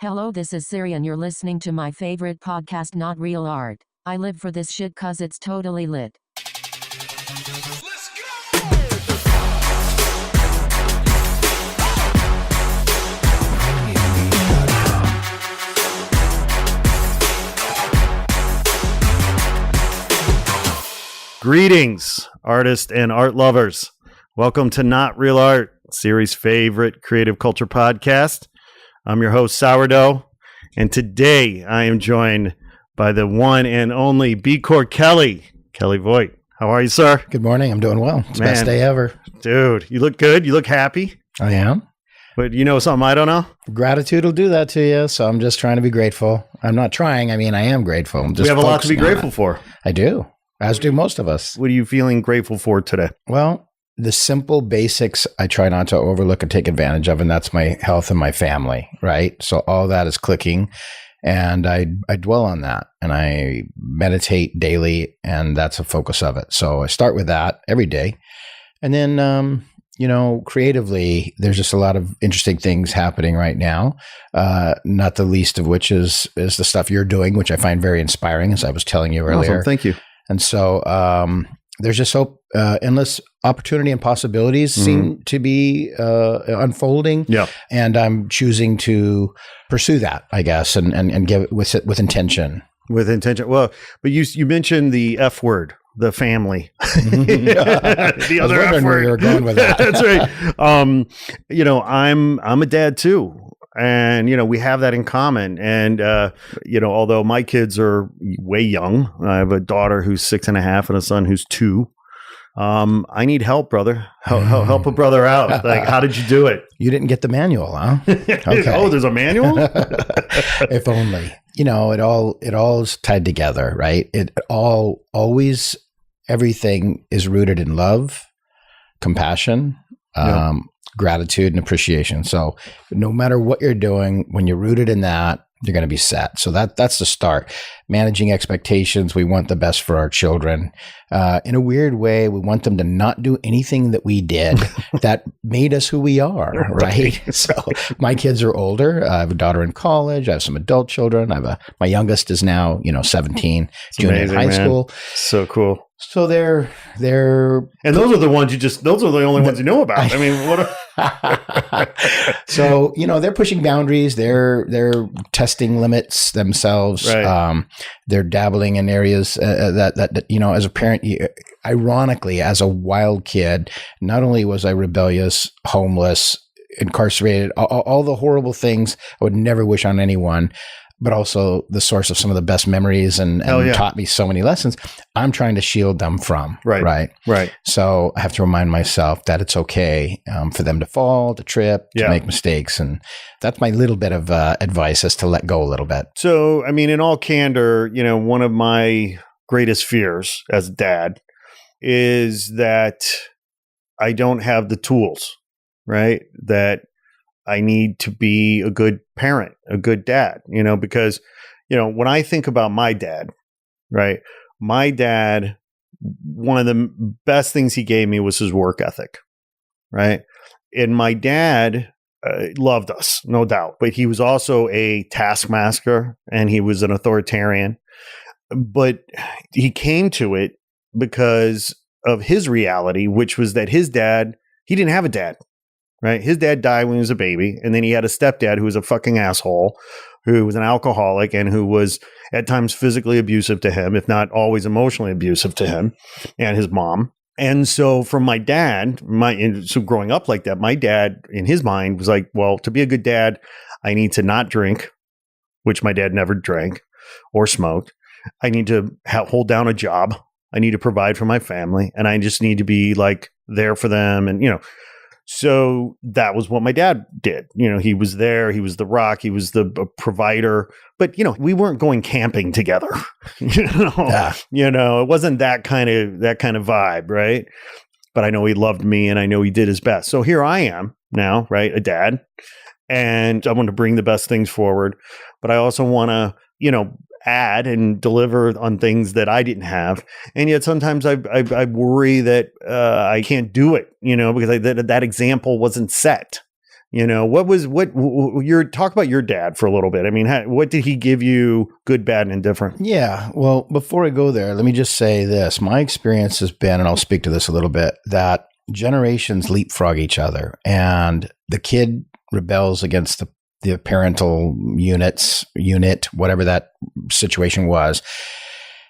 Hello, this is Siri and you're listening to my favorite podcast, Not Real Art. I live for this shit cause it's totally lit. Let's go! Greetings, artists and art lovers. Welcome to Not Real Art, Siri's favorite creative culture podcast. I'm your host, Sourdough, and today I am joined by the one and only BeCore Kelly Vaught. How are you, sir? Good morning. I'm doing well. It's the best day ever. Dude, you look good. You look happy. I am. But you know something I don't know? Gratitude will do that to you, so I'm just trying to be grateful. I'm not trying. I mean, I am grateful. I'm just We have a lot to be focusing on grateful for. I do, as do most of us. What are you feeling grateful for today? Well, the simple basics I try not to overlook and take advantage of, and that's my health and my family, right? So all that is clicking, and I dwell on that, and I meditate daily, and that's a focus of it. So I start with that every day. And then, creatively, there's just a lot of interesting things happening right now, not the least of which is the stuff you're doing, which I find very inspiring, as I was telling you earlier. Awesome. Thank you. And so there's just so endless opportunity and possibilities seem to be unfolding. Yeah. And I'm choosing to pursue that, I guess, and give it with intention. With intention. Well, but you mentioned the F word, the family. The other F word. Where you were going with that. That's right. I'm a dad too. And, we have that in common. And, although my kids are way young, I have a daughter who's 6.5 and a son who's 2. I need help, brother. Help a brother out. Like, how did you do it? You didn't get the manual, huh? Okay. Oh, there's a manual? If only. It all is tied together, right? Everything is rooted in love, compassion, gratitude, and appreciation. So no matter what you're doing, when you're rooted in that, you're going to be set. So that's the start. Managing expectations. We want the best for our children. In a weird way, we want them to not do anything that we did that made us who we are, right? So my kids are older. I have a daughter in college. I have some adult children. My youngest is now, 17, It's junior amazing, in high man. school. So cool. So they're And those are the ones those are the only ones you know about. I mean, what? So, they're pushing boundaries. They're testing limits themselves. Right. They're dabbling in areas that as a parent, ironically, as a wild kid, not only was I rebellious, homeless, incarcerated, all the horrible things I would never wish on anyone, but also the source of some of the best memories and taught me so many lessons I'm trying to shield them from. Right. So I have to remind myself that it's okay for them to fall, to trip, to make mistakes. And that's my little bit of advice, is to let go a little bit. So, I mean, in all candor, one of my greatest fears as a dad is that I don't have the tools, right? That I need to be a good parent, a good dad, because, when I think about my dad, right? My dad, one of the best things he gave me was his work ethic, right? And my dad loved us, no doubt, but he was also a taskmaster and he was an authoritarian. But he came to it because of his reality, which was that his dad, he didn't have a dad. Right. His dad died when he was a baby. And then he had a stepdad who was a fucking asshole, who was an alcoholic and who was at times physically abusive to him, if not always emotionally abusive to him and his mom. And so from my dad, so growing up like that, my dad in his mind was like, well, to be a good dad, I need to not drink, which my dad never drank or smoked. I need to hold down a job. I need to provide for my family. And I just need to be like there for them. And, so that was what my dad did. He was there. He was the rock. He was the provider. But, we weren't going camping together. It wasn't that kind of vibe. Right. But I know he loved me and I know he did his best. So here I am now, right? A dad. And I want to bring the best things forward. But I also want to, add and deliver on things that I didn't have. And yet sometimes I worry that I can't do it, because that example wasn't set. Talk about your dad for a little bit. I mean, what did he give you, good, bad, and indifferent? Yeah. Well, before I go there, let me just say this. My experience has been, and I'll speak to this a little bit, that generations leapfrog each other, and the kid rebels against the parental unit, whatever that situation was.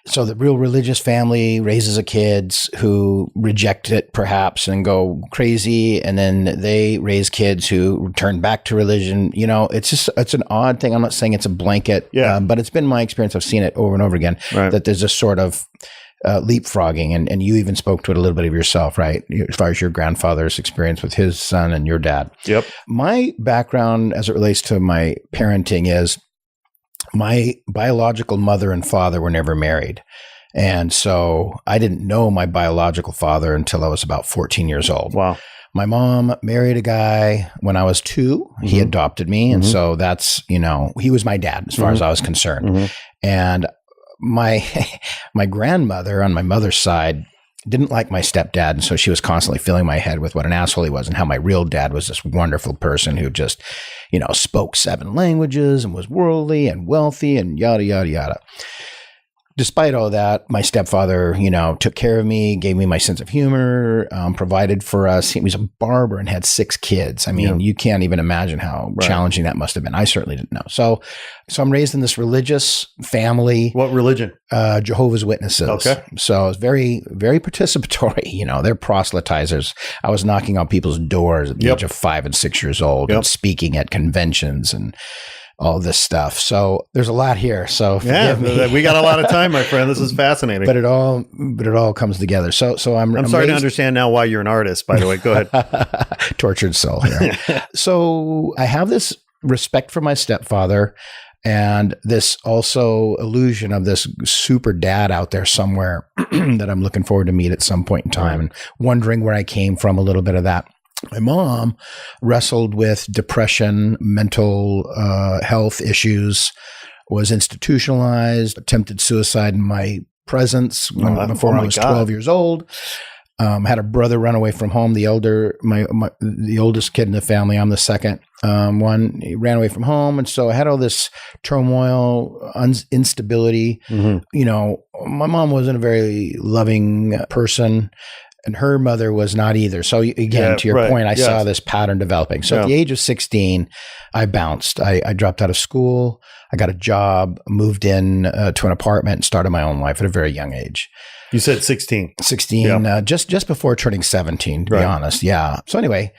So the real religious family raises a kids who reject it perhaps and go crazy. And then they raise kids who turn back to religion. It's an odd thing. I'm not saying it's a blanket, but it's been my experience. I've seen it over and over again, that there's this sort of leapfrogging. And you even spoke to it a little bit of yourself, right? As far as your grandfather's experience with his son and your dad. Yep. My background as it relates to my parenting is, my biological mother and father were never married. And so I didn't know my biological father until I was about 14 years old. Wow. My mom married a guy when I was 2. Mm-hmm. He adopted me. And so that's, he was my dad as far as I was concerned. Mm-hmm. And my grandmother on my mother's side didn't like my stepdad. And so she was constantly filling my head with what an asshole he was and how my real dad was this wonderful person who just, spoke 7 languages and was worldly and wealthy and yada, yada, yada. Despite all that, my stepfather, took care of me, gave me my sense of humor, provided for us. He was a barber and had 6 kids. I mean, you can't even imagine how challenging that must have been. I certainly didn't know. So I'm raised in this religious family. What religion? Jehovah's Witnesses. Okay. So it's very, very participatory. They're proselytizers. I was knocking on people's doors at the age of 5 and 6 years old and speaking at conventions and all this stuff. So there's a lot here. So forgive me. We got a lot of time, my friend. This is fascinating. But it all comes together. So I'm sorry to understand now why you're an artist, by the way. Go ahead. Tortured soul here. So I have this respect for my stepfather and this also illusion of this super dad out there somewhere that I'm looking forward to meet at some point in time and wondering where I came from, a little bit of that. My mom wrestled with depression, mental health issues, was institutionalized, attempted suicide in my presence before I was 12 years old. Had a brother run away from home. The oldest kid in the family. I'm the second one. He ran away from home, and so I had all this turmoil, instability. Mm-hmm. My mom wasn't a very loving person. And her mother was not either. So again, to your point, I saw this pattern developing. So at the age of 16, I bounced. I dropped out of school. I got a job, moved in to an apartment, and started my own life at a very young age. You said 16. 16, just before turning 17, to be honest. Yeah. So anyway,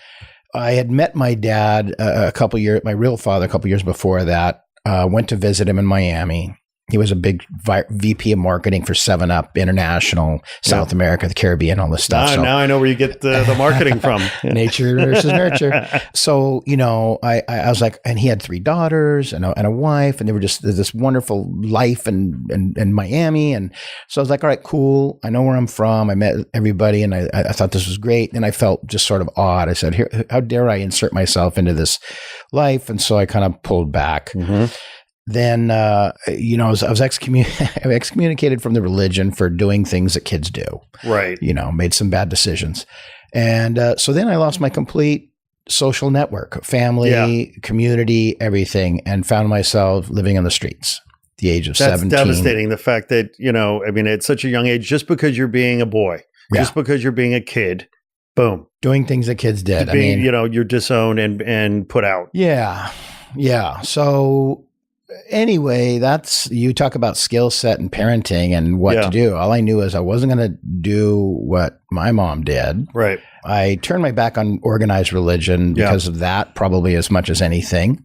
I had met my dad my real father a couple years before that. Went to visit him in Miami. He was a big VP of marketing for 7-Up International, South America, the Caribbean, all this stuff. Now I know where you get the marketing from. Nature versus nurture. So, I was like, and he had 3 daughters and a wife, and they were just this wonderful life in Miami. And so I was like, all right, cool. I know where I'm from. I met everybody, and I thought this was great. And I felt just sort of odd. I said, here, how dare I insert myself into this life? And so I kind of pulled back. Mm-hmm. Then, I was excommunicated from the religion for doing things that kids do. Right. Made some bad decisions. And so then I lost my complete social network, family, community, everything, and found myself living on the streets at the age of 17. That's devastating. The fact that, at such a young age, just because you're being a boy, just because you're being a kid, boom. Doing things that kids did. You're disowned and put out. Yeah. Yeah. So anyway, you talk about skill set and parenting and what to do. All I knew is I wasn't going to do what my mom did. Right. I turned my back on organized religion because of that, probably as much as anything.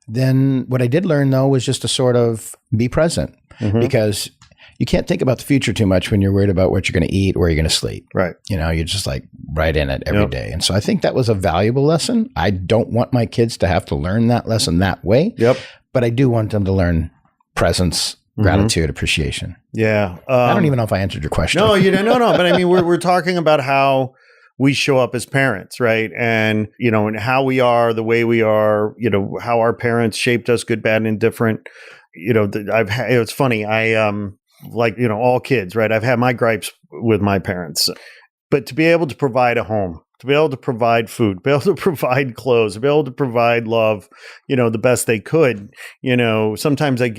Then what I did learn, though, was just to sort of be present because you can't think about the future too much when you're worried about what you're going to eat or you're going to sleep. Right. You're just like right in it every day. And so I think that was a valuable lesson. I don't want my kids to have to learn that lesson that way. Yep. But I do want them to learn presence, gratitude, appreciation. Yeah. I don't even know if I answered your question. No, you didn't. No. But I mean, we're talking about how we show up as parents, right? And, and how we are, the way we are, how our parents shaped us, good, bad, and indifferent. It's funny. All kids, right? I've had my gripes with my parents, but to be able to provide a home to be able to provide food, be able to provide clothes, be able to provide love, the best they could. Sometimes I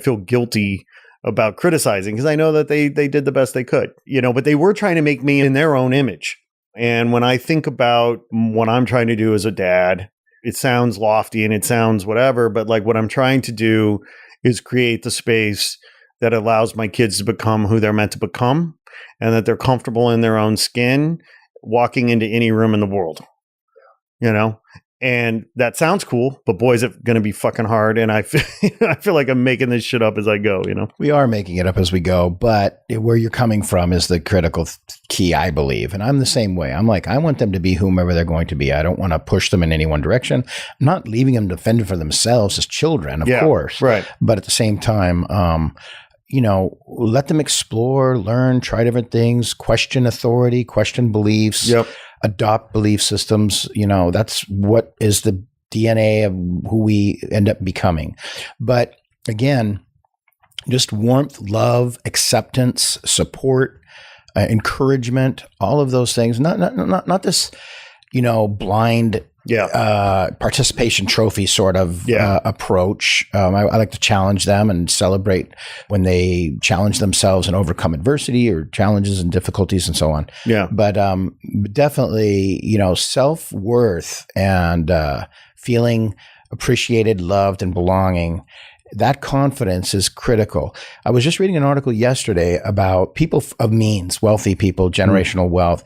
feel guilty about criticizing because I know that they did the best they could, but they were trying to make me in their own image. And when I think about what I'm trying to do as a dad, it sounds lofty and it sounds whatever, but like what I'm trying to do is create the space that allows my kids to become who they're meant to become and that they're comfortable in their own skin walking into any room in the world, And that sounds cool, but boy, is it going to be fucking hard. And I feel like I'm making this shit up as I go, We are making it up as we go, but where you're coming from is the critical key, I believe. And I'm the same way. I'm like, I want them to be whomever they're going to be. I don't want to push them in any one direction. I'm not leaving them to fend for themselves as children, of course. Right. But at the same time, let them explore, learn, try different things, question authority, question beliefs. Yep. Adopt belief systems. That's what is the DNA of who we end up becoming. But again, just warmth, love, acceptance, support, encouragement, all of those things. Not this, blind participation trophy sort of approach. I like to challenge them and celebrate when they challenge themselves and overcome adversity or challenges and difficulties and so on. Yeah. But definitely, self-worth and feeling appreciated, loved, and belonging. That confidence is critical. I was just reading an article yesterday about people of means, wealthy people, generational wealth.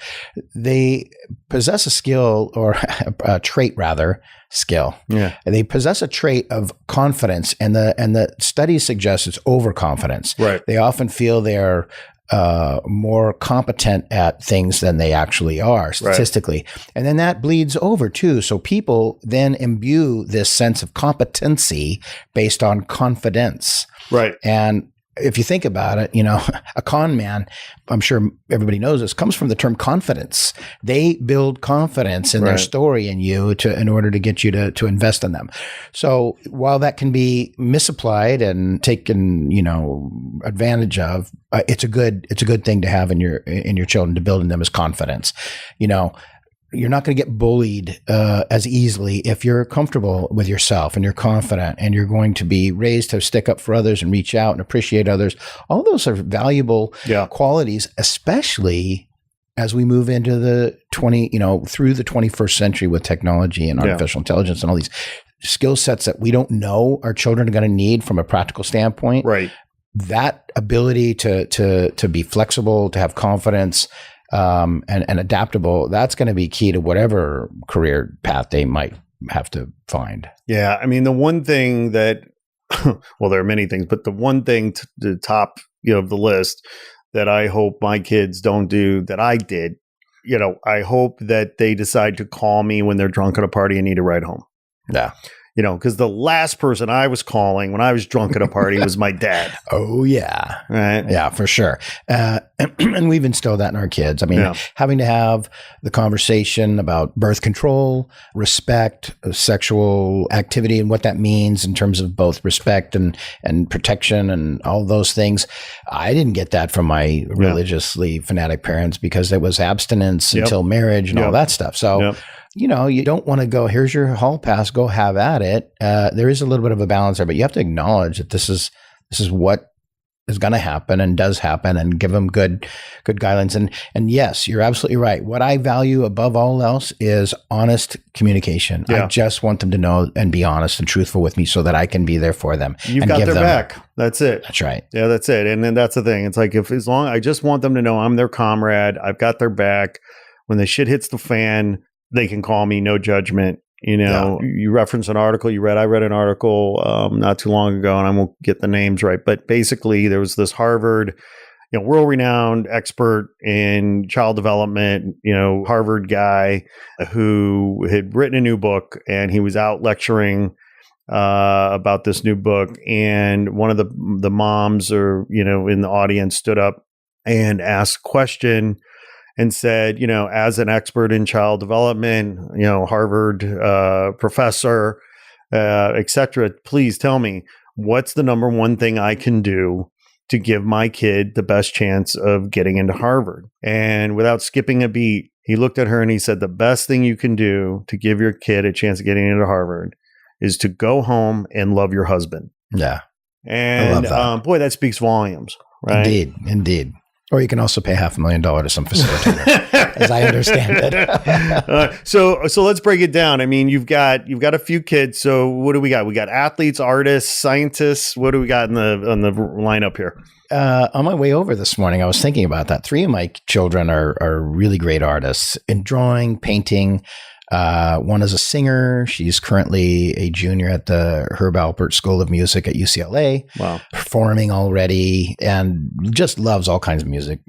They possess a skill or a trait rather, skill. Yeah. They possess a trait of confidence, and the studies suggest it's overconfidence. Right. They often feel they're more competent at things than they actually are statistically. Right. And then that bleeds over too. So people then imbue this sense of competency based on confidence. Right. And if you think about it, a con man, I'm sure everybody knows this, comes from the term confidence. They build confidence in their story in you in order to get you to invest in them. So while that can be misapplied and taken, advantage of, it's a good thing to have in your children, to build in them as confidence. You're not going to get bullied as easily if you're comfortable with yourself and you're confident, and you're going to be raised to stick up for others and reach out and appreciate others. All those are valuable qualities, especially as we move into the through the 21st century with technology and artificial intelligence and all these skill sets that we don't know our children are going to need from a practical standpoint. Right. That ability to be flexible, to have confidence, and adaptable, that's going to be key to whatever career path they might have to find. Yeah. I mean, the one thing that, well, there are many things, but the one thing to the top, of the list that I hope my kids don't do that I did, I hope that they decide to call me when they're drunk at a party and need a ride home. Yeah. Because the last person I was calling when I was drunk at a party was my dad. Oh, yeah. Right. Yeah, for sure. And we've instilled that in our kids. I mean, having to have the conversation about birth control, respect, sexual activity, and what that means in terms of both respect and protection and all those things. I didn't get that from my religiously fanatic parents because it was abstinence until marriage and all that stuff. So you don't want to go, here's your hall pass, go have at it. There is a little bit of a balance there, but you have to acknowledge that this is what is going to happen and does happen, and give them good guidelines. And yes, you're absolutely right. What I value above all else is honest communication. I just want them to know and be honest and truthful with me so that I can be there for them. You've got their back. That's it. That's right. Yeah, that's it. And then that's the thing. It's like, I just want them to know I'm their comrade. I've got their back. When the shit hits the fan, they can call me, no judgment. You reference an article you read. I read an article not too long ago, and I won't get the names right, but basically there was this Harvard, world-renowned expert in child development, Harvard guy who had written a new book, and he was out lecturing about this new book. And one of the moms in the audience stood up and asked a question and said, as an expert in child development, Harvard professor, et cetera, please tell me, what's the number one thing I can do to give my kid the best chance of getting into Harvard? And without skipping a beat, He looked at her and he said, the best thing you can do to give your kid a chance of getting into Harvard is to go home and love your husband. Yeah. And boy, that speaks volumes, right? Indeed. Or you can also pay $500,000 to some facilitator, as I understand it. So let's break it down. I mean, you've got a few kids. So what do we got? We got athletes, artists, scientists. What do we got on the lineup here? On my way over this morning, I was thinking about that. 3 of my children are really great artists in drawing, painting. One is a singer. She's currently a junior at the Herb Alpert School of Music at UCLA. Wow. Performing already and just loves all kinds of music,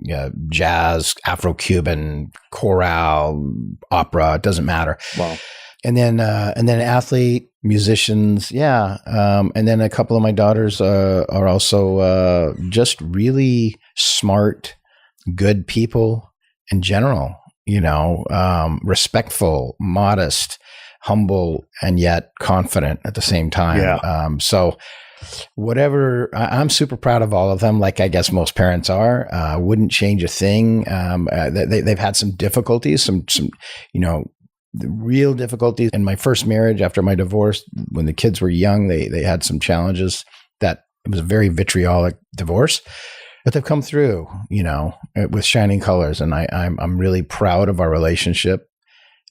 jazz, Afro-Cuban, chorale, opera. It doesn't matter. Wow. And then athlete, musicians. Yeah. And then a couple of my daughters are also just really smart, good people in general. Respectful, modest, humble, and yet confident at the same time. Yeah. So whatever, I'm super proud of all of them. Like I guess most parents are, wouldn't change a thing. They've had some difficulties, some, the real difficulties in my first marriage after my divorce. When the kids were young, they had some challenges that it was a very vitriolic divorce. But they've come through, with shining colors, and I'm really proud of our relationship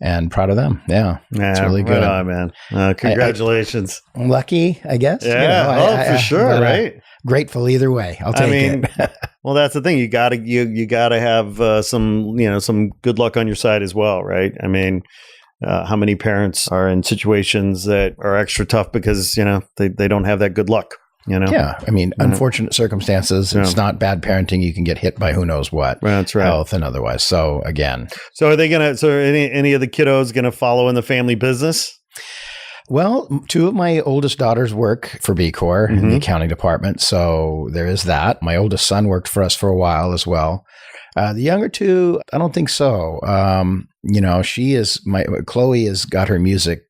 and proud of them. Yeah, it's really good. Right on, man. Congratulations. I'm lucky, I guess. Yeah, for sure, right? Grateful either way. I'll take it. Well, that's the thing. You gotta have some good luck on your side as well, right? I mean, how many parents are in situations that are extra tough because they don't have that good luck? Yeah. I mean, unfortunate circumstances. It's not bad parenting. You can get hit by who knows what. That's right. Health and otherwise. So again. So are any of the kiddos going to follow in the family business? Well, 2 of my oldest daughters work for BeCore in the accounting department. So there is that. My oldest son worked for us for a while as well. The younger 2, I don't think so. Chloe has got her music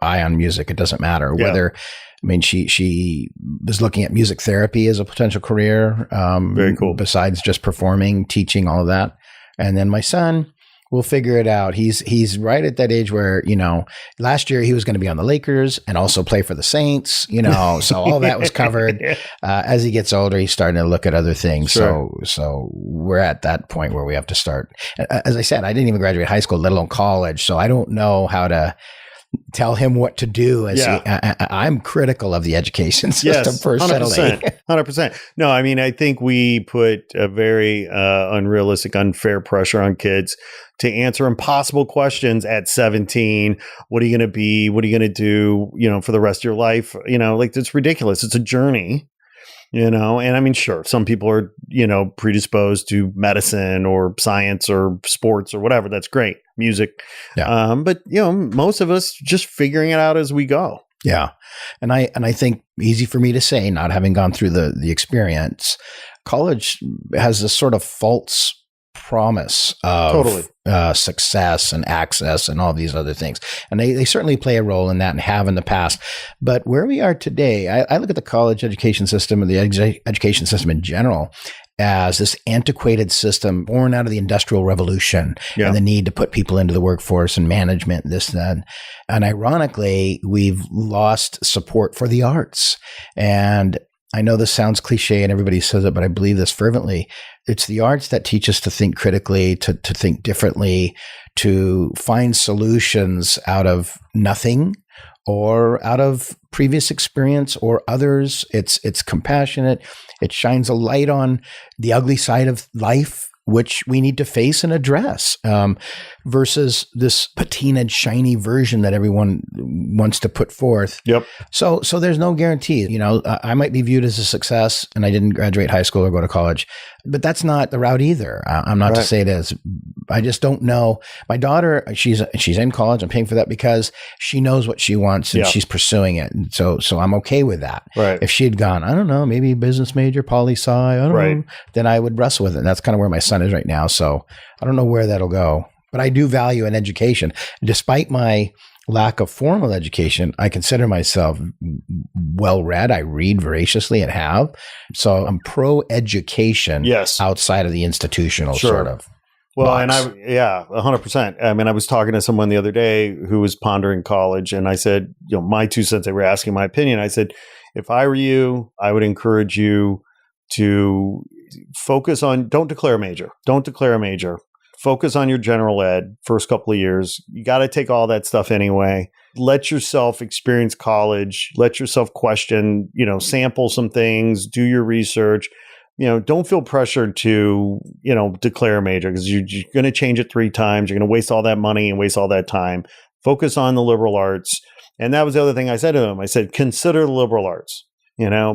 eye on music. It doesn't matter whether. I mean, she was looking at music therapy as a potential career. Very cool. Besides just performing, teaching, all of that. And then my son will figure it out. He's right at that age where, last year he was going to be on the Lakers and also play for the Saints, so all that was covered. As he gets older, he's starting to look at other things. Sure. So we're at that point where we have to start. As I said, I didn't even graduate high school, let alone college. So I don't know how to tell him what to do. I'm critical of the education system personally. 100%. No, I mean, I think we put a very unrealistic, unfair pressure on kids to answer impossible questions at 17. What are you going to be? What are you going to do, for the rest of your life? It's ridiculous. It's a journey. And I mean, sure, some people are, predisposed to medicine or science or sports or whatever. That's great. Music. Yeah. But, most of us just figuring it out as we go. Yeah. And I think easy for me to say, not having gone through the experience, college has this sort of false promise of success and access and all these other things. And they certainly play a role in that and have in the past. But where we are today, I look at the college education system and the education system in general as this antiquated system born out of the Industrial Revolution and the need to put people into the workforce and management, this, that. And ironically, we've lost support for the arts. And I know this sounds cliche and everybody says it, but I believe this fervently. It's the arts that teach us to think critically, to think differently, to find solutions out of nothing or out of previous experience or others. It's compassionate. It shines a light on the ugly side of life, which we need to face and address, versus this patinaed, shiny version that everyone wants to put forth. Yep. So there's no guarantee. I might be viewed as a success, and I didn't graduate high school or go to college, but that's not the route either. I'm not to say it is. I just don't know. My daughter, she's in college. I'm paying for that because she knows what she wants and she's pursuing it. And so I'm okay with that. Right. If she had gone, I don't know, maybe business major, poli-sci, I don't know, then I would wrestle with it. And that's kind of where my son is right now. So I don't know where that'll go. But I do value an education. Despite my lack of formal education, I consider myself well-read. I read voraciously and have. So I'm pro-education outside of the institutional sort of. Well, box. 100%. I mean, I was talking to someone the other day who was pondering college, and I said, my 2 cents, they were asking my opinion. I said, if I were you, I would encourage you to focus on, don't declare a major. Don't declare a major. Focus on your general ed first couple of years. You got to take all that stuff anyway. Let yourself experience college. Let yourself question, sample some things, do your research. Don't feel pressured to, declare a major because you're going to change it 3 times. You're going to waste all that money and waste all that time. Focus on the liberal arts. And that was the other thing I said to them. I said, consider the liberal arts,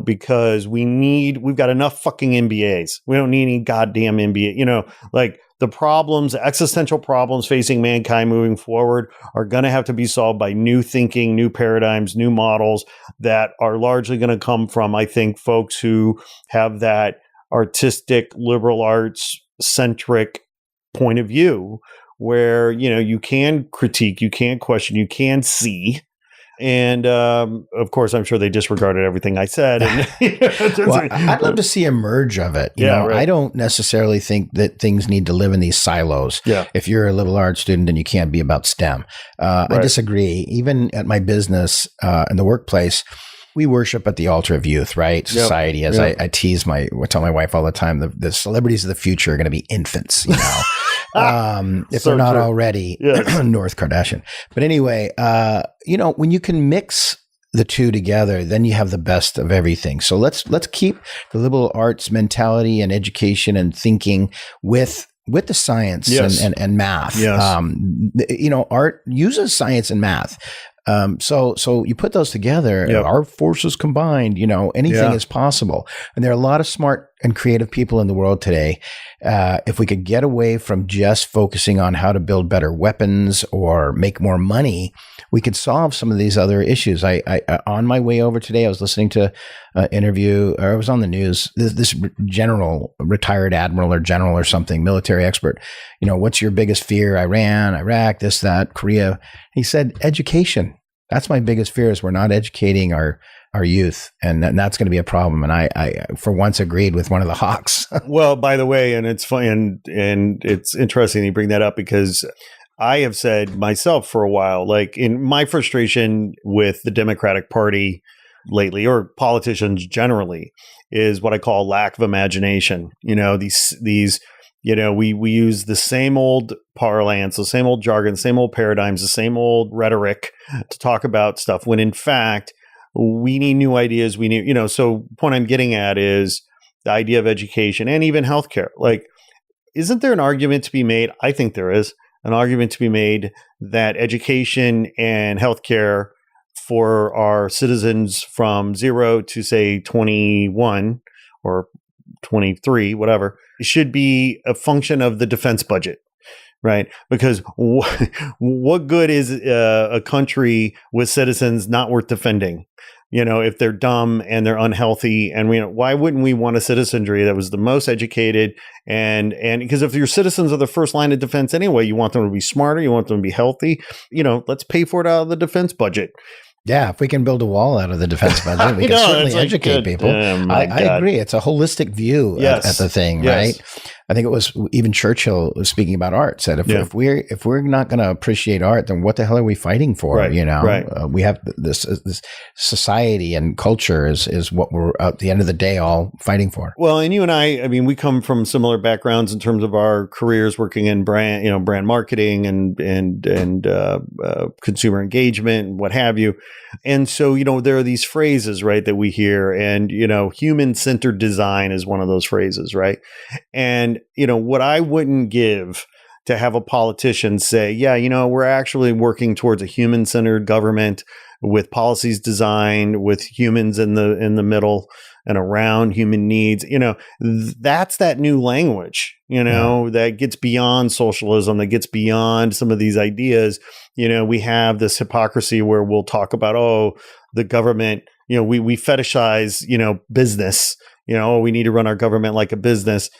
because we've got enough fucking MBAs. We don't need any goddamn MBA, like the problems, existential problems facing mankind moving forward are going to have to be solved by new thinking, new paradigms, new models that are largely going to come from, I think, folks who have that artistic, liberal arts centric point of view where, you can critique, you can question, you can see. And of course, I'm sure they disregarded everything I said. And, Well, I'd love to see a merge of it. Right. I don't necessarily think that things need to live in these silos. Yeah. If you're a liberal arts student, then you can't be about STEM. I disagree. Even at my business in the workplace, we worship at the altar of youth, right? Society, as I tell my wife all the time, the celebrities of the future are going to be infants, if So they're not true. already. Yes. North Kardashian. But anyway, when you can mix the two together, then you have the best of everything. So let's keep the liberal arts mentality and education and thinking with the science and math. Yes. Art uses science and math. So you put those together, our forces combined, anything is possible. And there are a lot of smart and creative people in the world today. If we could get away from just focusing on how to build better weapons or make more money, we could solve some of these other issues. I on my way over today, I was listening to an interview, or I was on the news, this general, retired admiral or general or something, military expert, what's your biggest fear? Iran, Iraq, this, that, Korea. He said, education. That's my biggest fear, is we're not educating our youth, and that's going to be a problem. And I for once agreed with one of the hawks. Well, by the way, and it's funny, and it's interesting you bring that up, because I have said myself for a while, like in my frustration with the Democratic Party lately, or politicians generally, is what I call lack of imagination. These we use the same old parlance, the same old jargon, the same old paradigms, the same old rhetoric to talk about stuff, when in fact we need new ideas. We need, so the point I'm getting at is the idea of education and even healthcare. Like, isn't there an argument to be made? I think there is an argument to be made that education and healthcare for our citizens from 0 to say 21 or 23, whatever, should be a function of the defense budget, right? Because what good is a country with citizens not worth defending? If they're dumb and they're unhealthy, and why wouldn't we want a citizenry that was the most educated? And because if your citizens are the first line of defense anyway, you want them to be smarter, you want them to be healthy. Let's pay for it out of the defense budget. Yeah, if we can build a wall out of the defense budget, we can certainly educate people. I agree. It's a holistic view at the thing, right? I think it was even Churchill was speaking about art, said if we're not going to appreciate art, then what the hell are we fighting for? Right. We have this society and culture is what we're at the end of the day all fighting for. Well, and you and I mean, we come from similar backgrounds in terms of our careers working in brand marketing and consumer engagement and what have you. And so, there are these phrases, right, that we hear, and, human-centered design is one of those phrases, right? And, what I wouldn't give to have a politician say, we're actually working towards a human-centered government with policies designed with humans in the middle and around human needs. That's that new language, that gets beyond socialism, that gets beyond some of these ideas. We have this hypocrisy where we'll talk about, the government, we fetishize, business, we need to run our government like a business.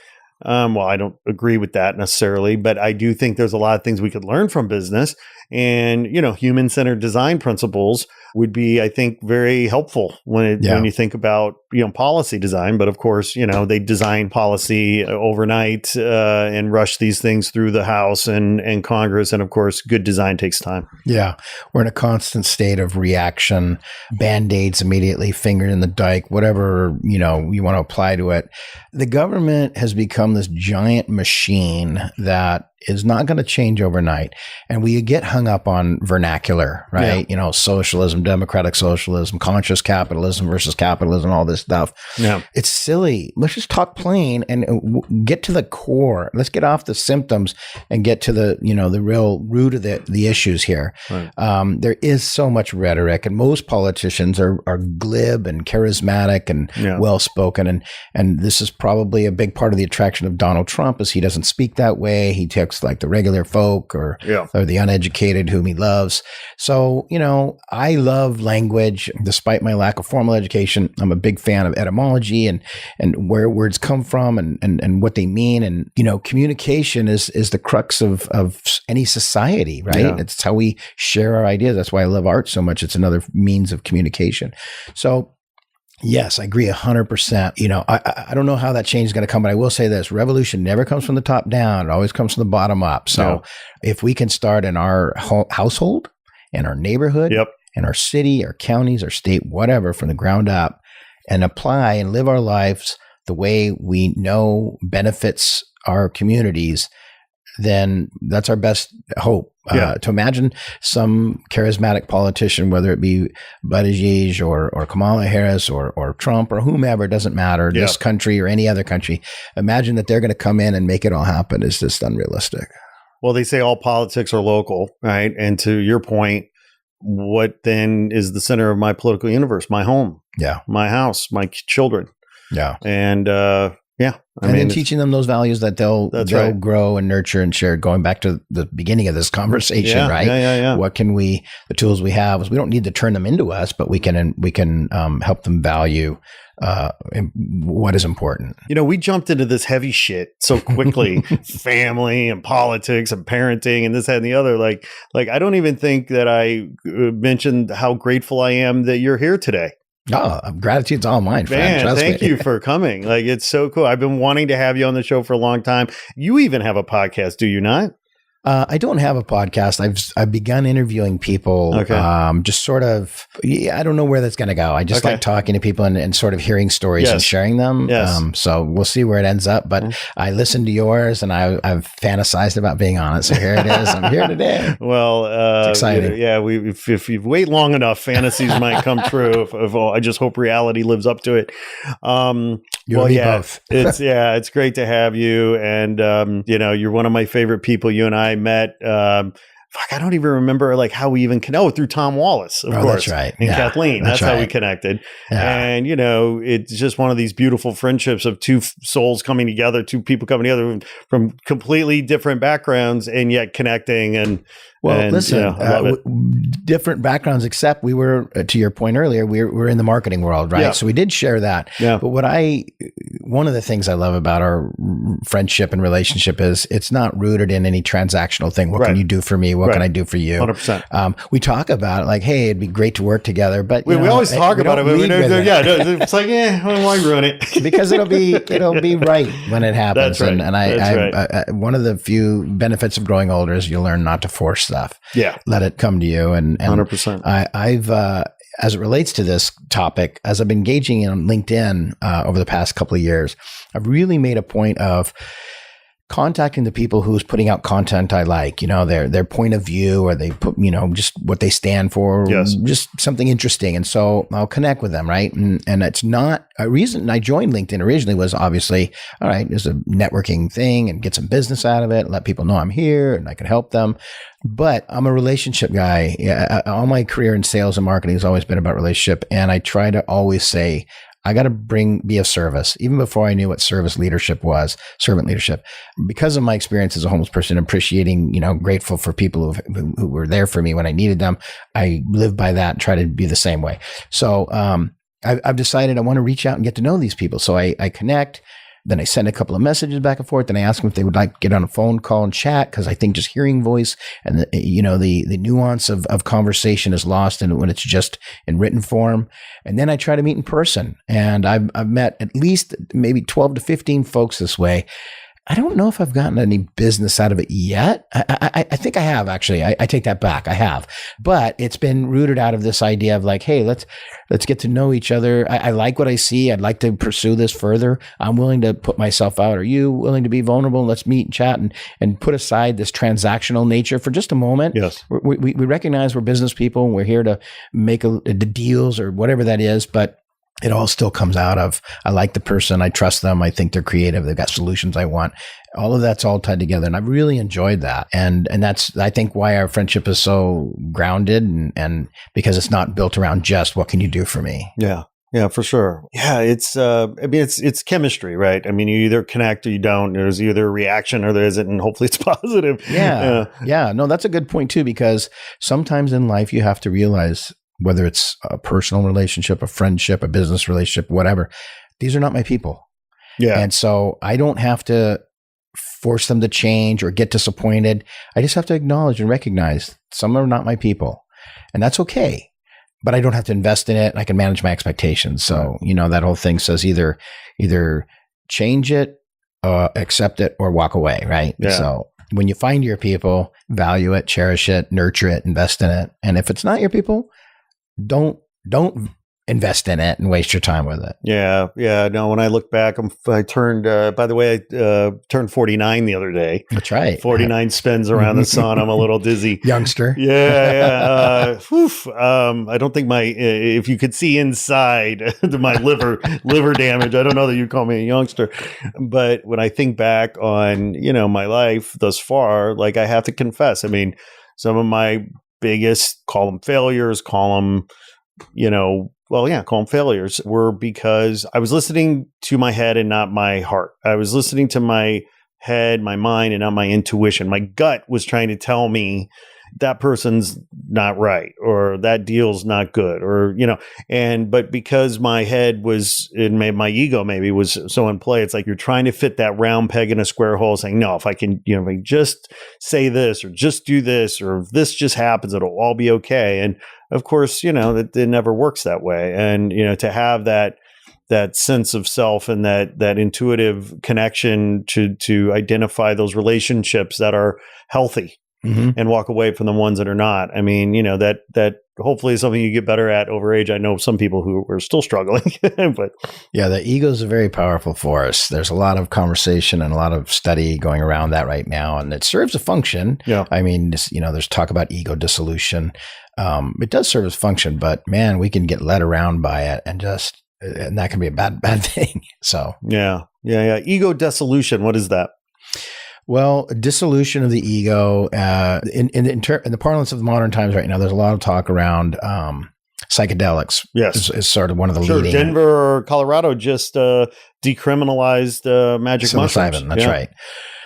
Well, I don't agree with that necessarily, but I do think there's a lot of things we could learn from business, and, human-centered design principles would be, I think, very helpful when you think about, policy design. But of course, they design policy overnight and rush these things through the House and Congress. And of course, good design takes time. Yeah. We're in a constant state of reaction, Band-Aids immediately, finger in the dike, whatever, you want to apply to it. The government has become this giant machine that is not going to change overnight. And we get hung up on vernacular, right? Yeah. Socialism, democratic socialism, conscious capitalism versus capitalism, all this stuff. Yeah. It's silly. Let's just talk plain and get to the core. Let's get off the symptoms and get to the, the real root of the issues here. Right. There is so much rhetoric, and most politicians are glib and charismatic and well-spoken. And this is probably a big part of the attraction of Donald Trump, is he doesn't speak that way. He takes like the regular folk or the uneducated whom he loves. So, I love language despite my lack of formal education. I'm a big fan of etymology and where words come from and what they mean. And, communication is the crux of any society, right? Yeah. It's how we share our ideas. That's why I love art so much. It's another means of communication. So, yes, I agree 100%. I don't know how that change is going to come, but I will say this: revolution never comes from the top down; it always comes from the bottom up. So, if we can start in our household, in our neighborhood, in our city, our counties, our state, whatever, from the ground up, and apply and live our lives the way we know benefits our communities, then that's our best hope. To imagine some charismatic politician, whether it be Buttigieg or Kamala Harris or Trump or whomever, it doesn't matter, this country or any other country, imagine that they're going to come in and make it all happen is just unrealistic. Well, they say all politics are local, right? And to your point, what then is the center of my political universe? My home, my house, my children. Yeah. And, then teaching them those values that they'll grow and nurture and share. Going back to the beginning of this conversation, right? Yeah. What can the tools we have is we don't need to turn them into us, but we can help them value what is important. We jumped into this heavy shit so quickly, family and politics and parenting and this, that, and the other. Like I don't even think that I mentioned how grateful I am that you're here today. Oh, gratitude's all mine, friend. Man, thank you for coming. Like, it's so cool. I've been wanting to have you on the show for a long time. You even have a podcast, do you not? I don't have a podcast. I've begun interviewing people. Just sort of. I don't know where that's going to go. I just like talking to people and sort of hearing stories and sharing them. So we'll see where it ends up. But I listened to yours and I've fantasized about being on it. So here it is. I'm here today. Well, it's exciting. If you wait long enough, fantasies might come true. I just hope reality lives up to it. Both. It's great to have you, and you're one of my favorite people. You and I met. I don't even remember how we even through Tom Wallace, of course, that's right, and Kathleen. That's right. How we connected. And it's just one of these beautiful friendships of two souls coming together, two people coming together from completely different backgrounds and yet connecting. And listen, different backgrounds, except we were, to your point earlier, we're in the marketing world, right? So we did share that. But one of the things I love about our friendship and relationship is it's not rooted in any transactional thing. What can you do for me? What can I do for you? 100%. We talk about it like, hey, it'd be great to work together, but we always talk about it. But it's like, why ruin it? Because it'll be right when it happens. That's right. And I one of the few benefits of growing older is you learn not to force stuff. Let it come to you. And 100%. I've as it relates to this topic, as I've been engaging on LinkedIn over the past couple of years, I've really made a point of contacting the people who's putting out content I like, their point of view, or they put, just what they stand for, just something interesting. And so I'll connect with them. Right. And it's not a reason I joined LinkedIn originally was obviously, all right, there's a networking thing and get some business out of it, let people know I'm here and I can help them. But I'm a relationship guy. All my career in sales and marketing has always been about relationship. And I try to always say, I got to be of service, even before I knew what service leadership was, servant leadership. Because of my experience as a homeless person, appreciating, grateful for people who were there for me when I needed them. I live by that and try to be the same way. So I've decided I want to reach out and get to know these people. So I connect. Then I send a couple of messages back and forth. Then I ask them if they would like to get on a phone call and chat, because I think just hearing voice and the nuance of conversation is lost when it's just in written form. And then I try to meet in person. And I've met at least maybe 12 to 15 folks this way. I don't know if I've gotten any business out of it yet. I think I have, actually. I take that back. I have. But it's been rooted out of this idea of like, hey, let's get to know each other. I like what I see. I'd like to pursue this further. I'm willing to put myself out. Are you willing to be vulnerable? Let's meet and chat and put aside this transactional nature for just a moment. Yes. We recognize we're business people and we're here to make the deals or whatever that is, but it all still comes out of, I like the person, I trust them, I think they're creative, they've got solutions I want. All of that's all tied together. And I've really enjoyed that. And that's, I think, why our friendship is so grounded and because it's not built around just what can you do for me? Yeah. Yeah, for sure. Yeah, it's chemistry, right? I mean, you either connect or you don't. There's either a reaction or there isn't, and hopefully it's positive. Yeah. No, that's a good point too, because sometimes in life you have to realize, whether it's a personal relationship, a friendship, a business relationship, whatever, these are not my people. Yeah. And so I don't have to force them to change or get disappointed. I just have to acknowledge and recognize some are not my people. And that's okay. But I don't have to invest in it. I can manage my expectations. So, that whole thing says either change it, accept it, or walk away, right? Yeah. So when you find your people, value it, cherish it, nurture it, invest in it. And if it's not your people, don't invest in it and waste your time with it. Yeah. No, when I look back, I turned, by the way, I turned 49 the other day. That's right. 49 spins around the sun. I'm a little dizzy. Youngster. Yeah. I don't think if you could see inside my liver damage, I don't know that you'd call me a youngster. But when I think back on, my life thus far, like I have to confess, I mean, some of my biggest, call them failures, call them failures, were because I was listening to my head and not my heart. I was listening to my head, my mind, and not my intuition. My gut was trying to tell me that person's not right, or that deal's not good, or, but because my head was, my ego maybe was so in play, it's like you're trying to fit that round peg in a square hole, saying, no, if I can, if I just say this, or just do this, or if this just happens, it'll all be okay. And of course, it never works that way. And, to have that sense of self and that intuitive connection to identify those relationships that are healthy. Mm-hmm. And walk away from the ones that are not. I mean, that hopefully is something you get better at over age. I know some people who are still struggling, but yeah, the ego is a very powerful force. There's a lot of conversation and a lot of study going around that right now, and it serves a function. Yeah, I mean, there's talk about ego dissolution. It does serve its function, but man, we can get led around by it, and that can be a bad thing. So yeah. Ego dissolution. What is that? Well, dissolution of the ego, in the parlance of the modern times right now, there's a lot of talk around psychedelics. Yes. Is sort of one of the leading. Denver or Colorado just decriminalized magic mushrooms. That's right.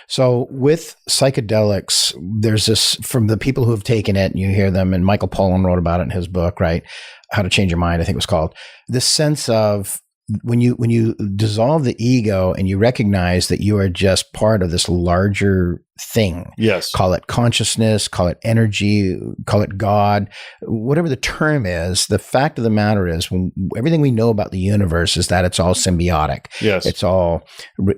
So with psychedelics, there's this, from the people who have taken it, and you hear them, and Michael Pollan wrote about it in his book, right? How to Change Your Mind, I think it was called. This sense of, when you dissolve the ego and you recognize that you are just part of this larger thing. Yes. Call it consciousness, call it energy, call it God, whatever the term is. The fact of the matter is, everything we know about the universe is that it's all symbiotic. Yes. It's all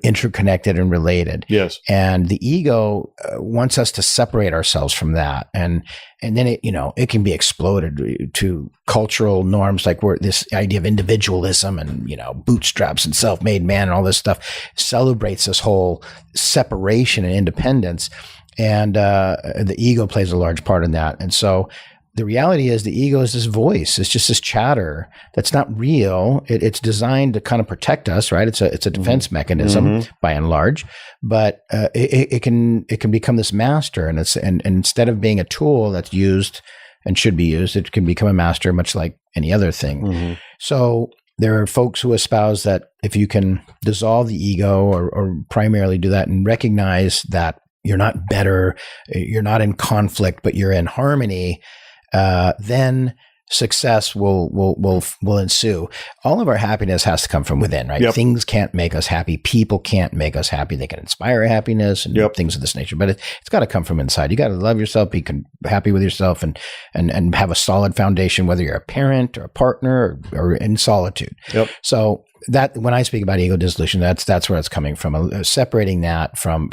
interconnected and related. Yes. And the ego wants us to separate ourselves from that. And then it can be exploded to cultural norms, like this idea of individualism and, bootstraps and self-made man and all this stuff celebrates this whole separation and independence. And the ego plays a large part in that. And so the reality is the ego is this voice. It's just this chatter that's not real. It's designed to kind of protect us, right? It's a defense mechanism by and large, but it can become this master, and instead of being a tool that's used and should be used, it can become a master, much like any other thing. Mm-hmm. So there are folks who espouse that if you can dissolve the ego, or primarily do that, and recognize that you're not better, you're not in conflict, but you're in harmony, then success will ensue. All of our happiness has to come from within, right? Yep. Things can't make us happy. People can't make us happy. They can inspire happiness and things of this nature, but it's got to come from inside. You got to love yourself, be happy with yourself, and have a solid foundation, whether you're a parent or a partner or in solitude. Yep. So that when I speak about ego dissolution, that's where it's coming from. Separating that from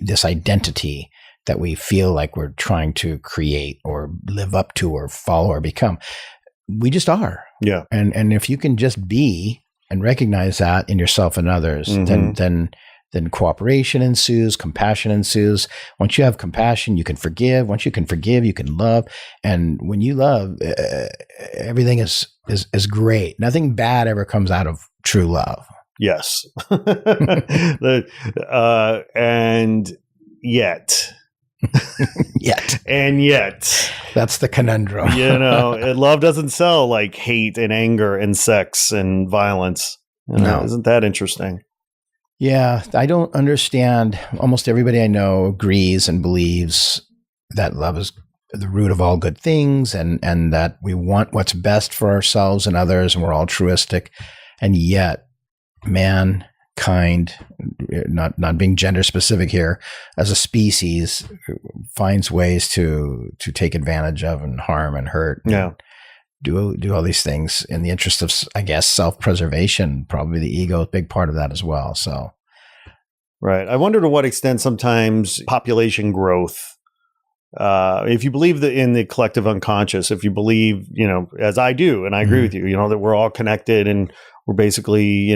this identity that we feel like we're trying to create or live up to or follow or become. We just are. Yeah. And if you can just be and recognize that in yourself and others, then cooperation ensues, compassion ensues. Once you have compassion, you can forgive. Once you can forgive, you can love. And when you love, everything is great. Nothing bad ever comes out of true love. Yes. And yet. And yet. That's the conundrum. Love doesn't sell like hate and anger and sex and violence. No. Isn't that interesting? Yeah. I don't understand. Almost everybody I know agrees and believes that love is the root of all good things and that we want what's best for ourselves and others, and we're altruistic. And yet, mankind, not being gender specific here, as a species, finds ways to take advantage of and harm and hurt. Yeah. Do all these things in the interest of, I guess, self-preservation. Probably the ego is a big part of that as well. So, right. I wonder to what extent sometimes population growth, if you believe in the collective unconscious, if you believe, as I do, and I agree with you, that we're all connected and we're basically,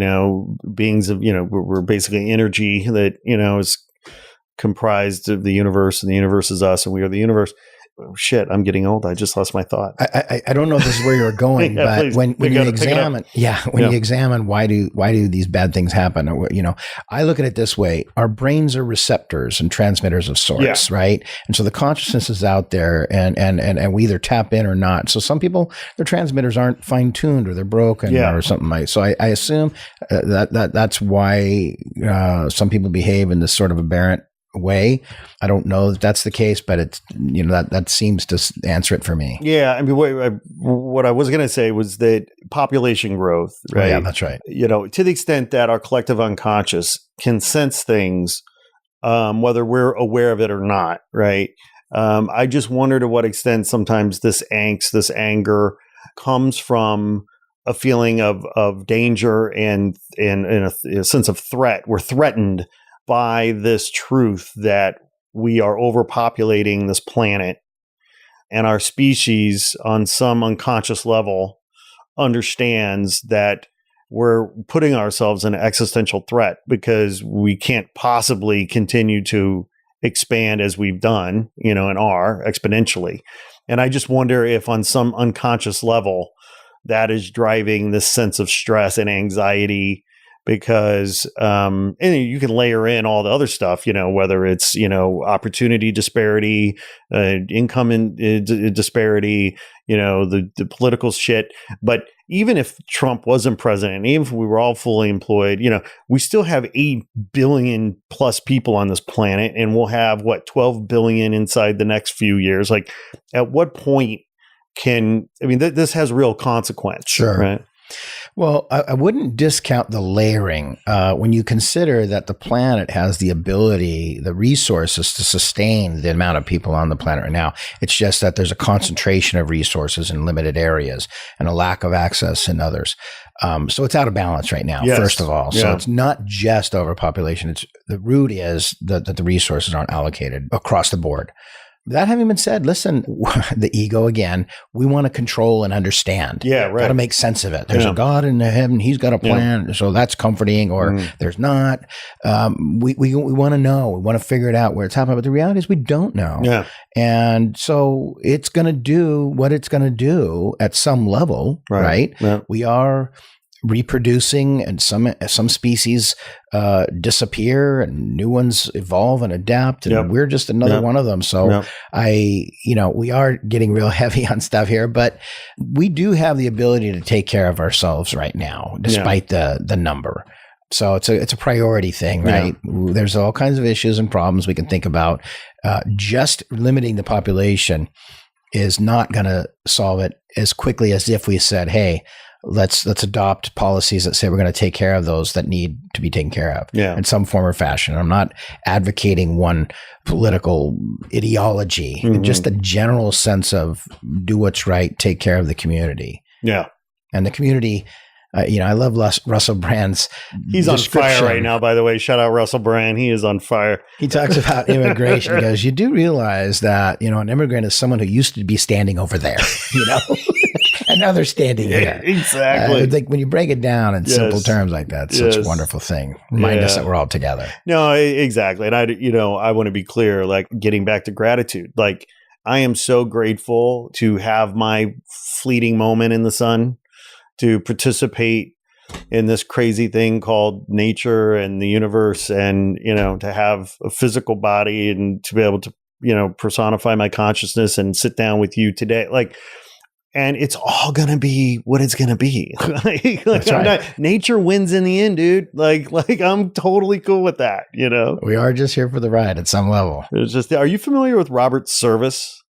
beings of, we're basically energy that, is comprised of the universe, and the universe is us, and we are the universe. Oh, shit, I'm getting old. I just lost my thought. I don't know if this is where you're going, but please, when you examine, you examine why do these bad things happen? Or, I look at it this way: our brains are receptors and transmitters of sorts, right? And so the consciousness is out there, and we either tap in or not. So some people, their transmitters aren't fine tuned, or they're broken, or something like. So I assume that's why some people behave in this sort of aberrant way. I don't know that that's the case, but it's that seems to answer it for me. Yeah, I mean, what I was going to say was that population growth, right? Oh, yeah, that's right. To the extent that our collective unconscious can sense things, whether we're aware of it or not, right? I just wonder to what extent sometimes this angst, this anger, comes from a feeling of danger and a sense of threat. We're threatened by this truth that we are overpopulating this planet, and our species on some unconscious level understands that we're putting ourselves in an existential threat because we can't possibly continue to expand as we've done, and are exponentially. And I just wonder if on some unconscious level that is driving this sense of stress and anxiety, because and you can layer in all the other stuff, whether it's, opportunity disparity, income disparity, the political shit. But even if Trump wasn't president, even if we were all fully employed, we still have 8 billion plus people on this planet, and we'll have 12 billion inside the next few years. Like, at what point this has real consequence. Sure. Right? Well, I wouldn't discount the layering when you consider that the planet has the ability, the resources to sustain the amount of people on the planet right now. It's just that there's a concentration of resources in limited areas and a lack of access in others. So it's out of balance right now, first of all. So it's not just overpopulation. The root is that the resources aren't allocated across the board. That having been said, listen, the ego again, we want to control and understand. Yeah, right. Got to make sense of it. There's a God in heaven. He's got a plan. So that's comforting, or there's not. We want to know. We want to figure it out where it's happening. But the reality is we don't know. Yeah. And so it's going to do what it's going to do at some level, right? Yeah. We are reproducing, and some species disappear and new ones evolve and adapt, and we're just another one of them. So we are getting real heavy on stuff here, but we do have the ability to take care of ourselves right now, despite the number. So it's a priority thing, right? Yeah. There's all kinds of issues and problems we can think about. Just limiting the population is not going to solve it as quickly as if we said, hey, let's adopt policies that say we're going to take care of those that need to be taken care of in some form or fashion. I'm not advocating one political ideology, just a general sense of do what's right, take care of the community. Yeah. And the community, I love Russell Brand's He's on fire right now, by the way. Shout out Russell Brand. He is on fire. He talks about immigration. He goes, you do realize that, an immigrant is someone who used to be standing over there, and now they're standing here. Exactly. Like when you break it down in simple terms like that, it's such a wonderful thing. Remind us that we're all together. No, exactly. And I want to be clear, like getting back to gratitude, like I am so grateful to have my fleeting moment in the sun, to participate in this crazy thing called nature and the universe, and, to have a physical body and to be able to, personify my consciousness and sit down with you today. And it's all going to be what it's going to be. That's right. Nature wins in the end, dude. Like I'm totally cool with that, We are just here for the ride at some level. It's just, are you familiar with Robert Service?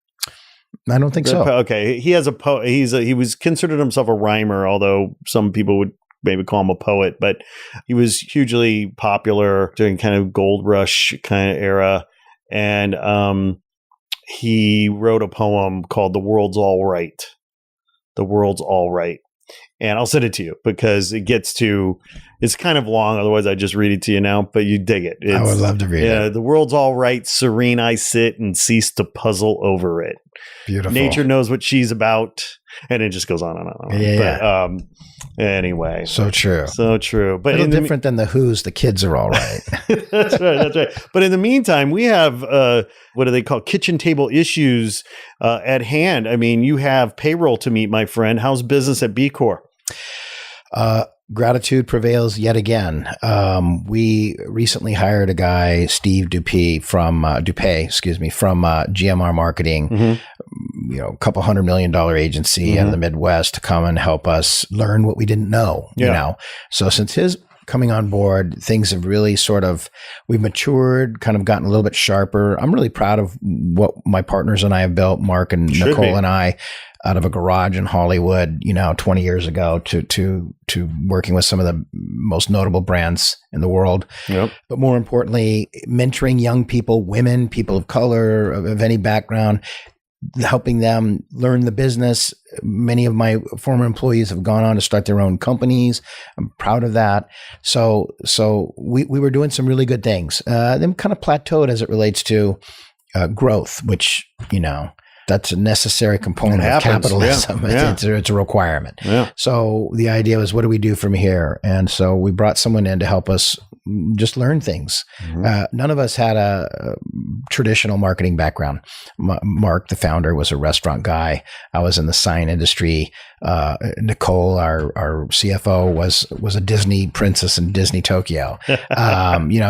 I don't think so. Okay. He has he was considered himself a rhymer, although some people would maybe call him a poet, but he was hugely popular during kind of gold rush kind of era. And he wrote a poem called The World's All Right. The World's All Right. And I'll send it to you because it's kind of long. Otherwise, I just read it to you now, but you dig it. I would love to read it. The world's all right. Serene, I sit and cease to puzzle over it. Beautiful. Nature knows what she's about. And it just goes on and on. Yeah. But anyway. So true. So true. But a little different than the Who's The Kids Are All Right. That's right. But in the meantime, we have, what do they call, kitchen table issues at hand. I mean, you have payroll to meet, my friend. How's business at BeCore? Gratitude prevails yet again. We recently hired a guy, Steve Dupay from GMR Marketing, a couple $100 million agency in the Midwest to come and help us learn what we didn't know. So since his coming on board, things have really we've matured, kind of gotten a little bit sharper. I'm really proud of what my partners and I have built, Mark and Nicole and I, out of a garage in Hollywood, 20 years ago to working with some of the most notable brands in the world. Yep. But more importantly, mentoring young people, women, people of color, of any background, helping them learn the business. Many of my former employees have gone on to start their own companies. I'm proud of that. So we were doing some really good things. Then kind of plateaued as it relates to growth, which, that's a necessary component of capitalism. Yeah. It's a requirement. Yeah. So the idea was, what do we do from here? And so we brought someone in to help us just learn things. None of us had a traditional marketing background. Mark, the founder, was a restaurant guy. I was in the sign industry. Nicole, our CFO, was a Disney princess in Disney Tokyo.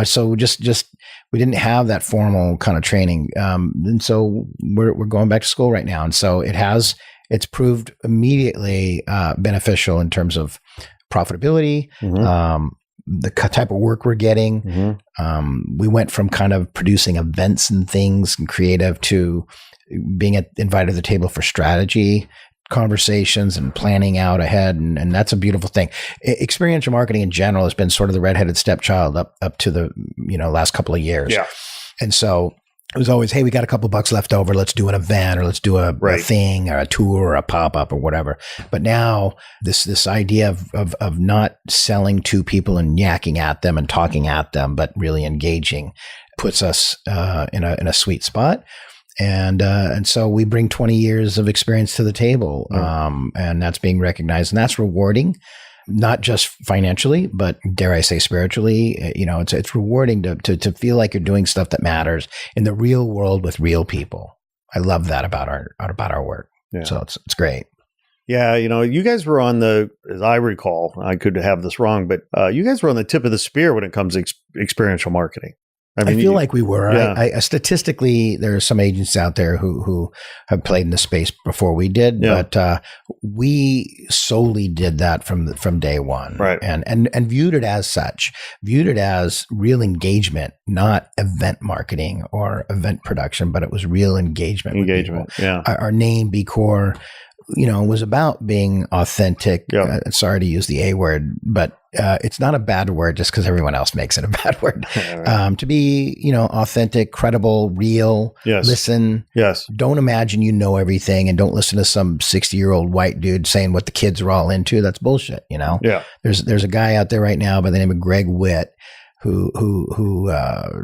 So just we didn't have that formal kind of training. And so we're going back to school right now. And so it's proved immediately beneficial in terms of profitability, the type of work we're getting. We went from kind of producing events and things and creative to being invited to the table for strategy conversations and planning out ahead. And that's a beautiful thing. Experiential marketing in general has been sort of the redheaded stepchild up to the, last couple of years. Yeah. And so it was always, hey, we got a couple bucks left over. Let's do an event, or let's do a thing or a tour or a pop-up or whatever. But now this idea of not selling to people and yakking at them and talking at them, but really engaging puts us in a sweet spot. And so we bring 20 years of experience to the table, and that's being recognized, and that's rewarding, not just financially, but dare I say spiritually. It's rewarding to feel like you're doing stuff that matters in the real world with real people. I love that about our work. Yeah. So it's great. Yeah, you guys were on as I recall, I could have this wrong, but you guys were on the tip of the spear when it comes to experiential marketing. I feel like we were. I statistically, there are some agents out there who have played in the space before we did, but we solely did that from day one, right? And viewed it as such, viewed it as real engagement, not event marketing or event production, but it was real engagement. Engagement, yeah. Our name, BeCore, was about being authentic. Sorry to use the A word, but it's not a bad word just because everyone else makes it a bad word. To be, authentic, credible, real, listen. Yes. Don't imagine you know everything, and don't listen to some 60-year-old white dude saying what the kids are all into. That's bullshit, Yeah. There's a guy out there right now by the name of Greg Witt who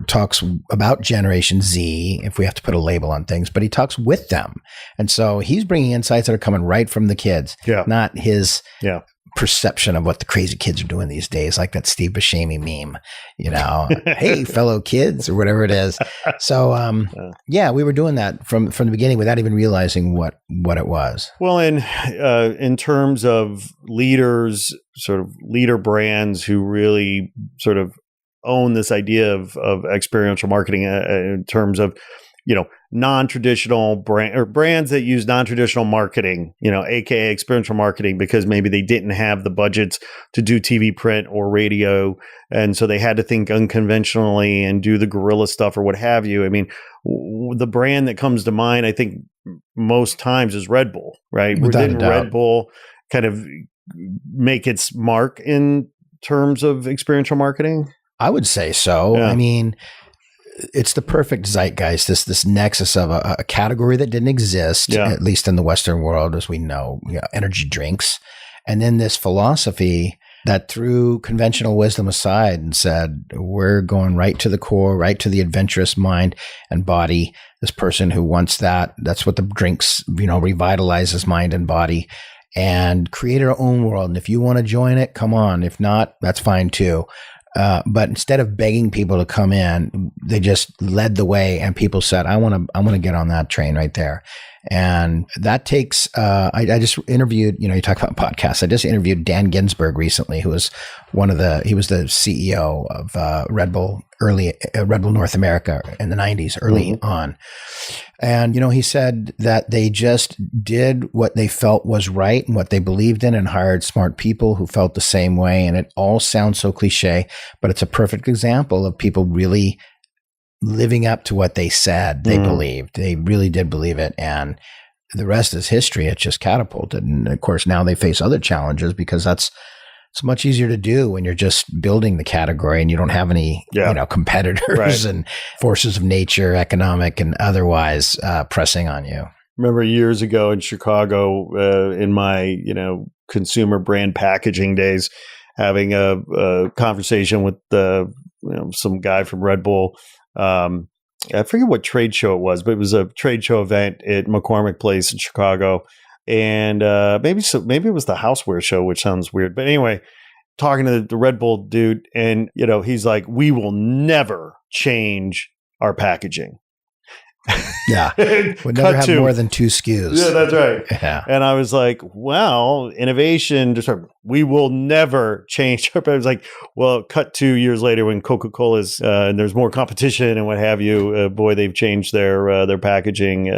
talks about Generation Z, if we have to put a label on things, but he talks with them. And so he's bringing insights that are coming right from the kids, not his perception of what the crazy kids are doing these days, like that Steve Buscemi meme, hey, fellow kids, or whatever it is. So, we were doing that from the beginning without even realizing what it was. Well, in terms of leaders, sort of leader brands who really sort of own this idea of experiential marketing in terms of, non-traditional brands that use non-traditional marketing, AKA experiential marketing, because maybe they didn't have the budgets to do TV, print, or radio. And so they had to think unconventionally and do the guerrilla stuff or what have you. I mean, the brand that comes to mind, I think most times is Red Bull, right? Didn't Red Bull kind of make its mark in terms of experiential marketing? I would say so. Yeah. I mean, it's the perfect zeitgeist, this nexus of a category that didn't exist, at least in the Western world, as we know, energy drinks. And then this philosophy that threw conventional wisdom aside and said, we're going right to the core, right to the adventurous mind and body. This person who wants that's what the drinks, revitalizes mind and body, and create our own world. And if you want to join it, come on. If not, that's fine too. But instead of begging people to come in, they just led the way, and people said, I want to get on that train right there. And that takes, I just interviewed, you talk about podcasts. I just interviewed Dan Ginsburg recently, who was he was the CEO of Red Bull North America in the 90s, early on. And, he said that they just did what they felt was right and what they believed in, and hired smart people who felt the same way. And it all sounds so cliche, but it's a perfect example of people really living up to what they said they believed. They really did believe it. And the rest is history. It just catapulted. And of course, now they face other challenges because it's much easier to do when you're just building the category and you don't have any, competitors and forces of nature, economic and otherwise, pressing on you. Remember years ago in Chicago, in my, consumer brand packaging days, having a conversation with some guy from Red Bull. I forget what trade show it was, but it was a trade show event at McCormick Place in Chicago. And maybe it was the Houseware show, which sounds weird. But anyway, talking to the Red Bull dude, and he's like, "We will never change our packaging." Yeah, we'll never have more than 2 SKUs. Yeah, that's right. Yeah. And I was like, "Well, innovation. We will never change." I was like, "Well, cut 2 years later when Coca-Cola's and there's more competition and what have you. Boy, they've changed their packaging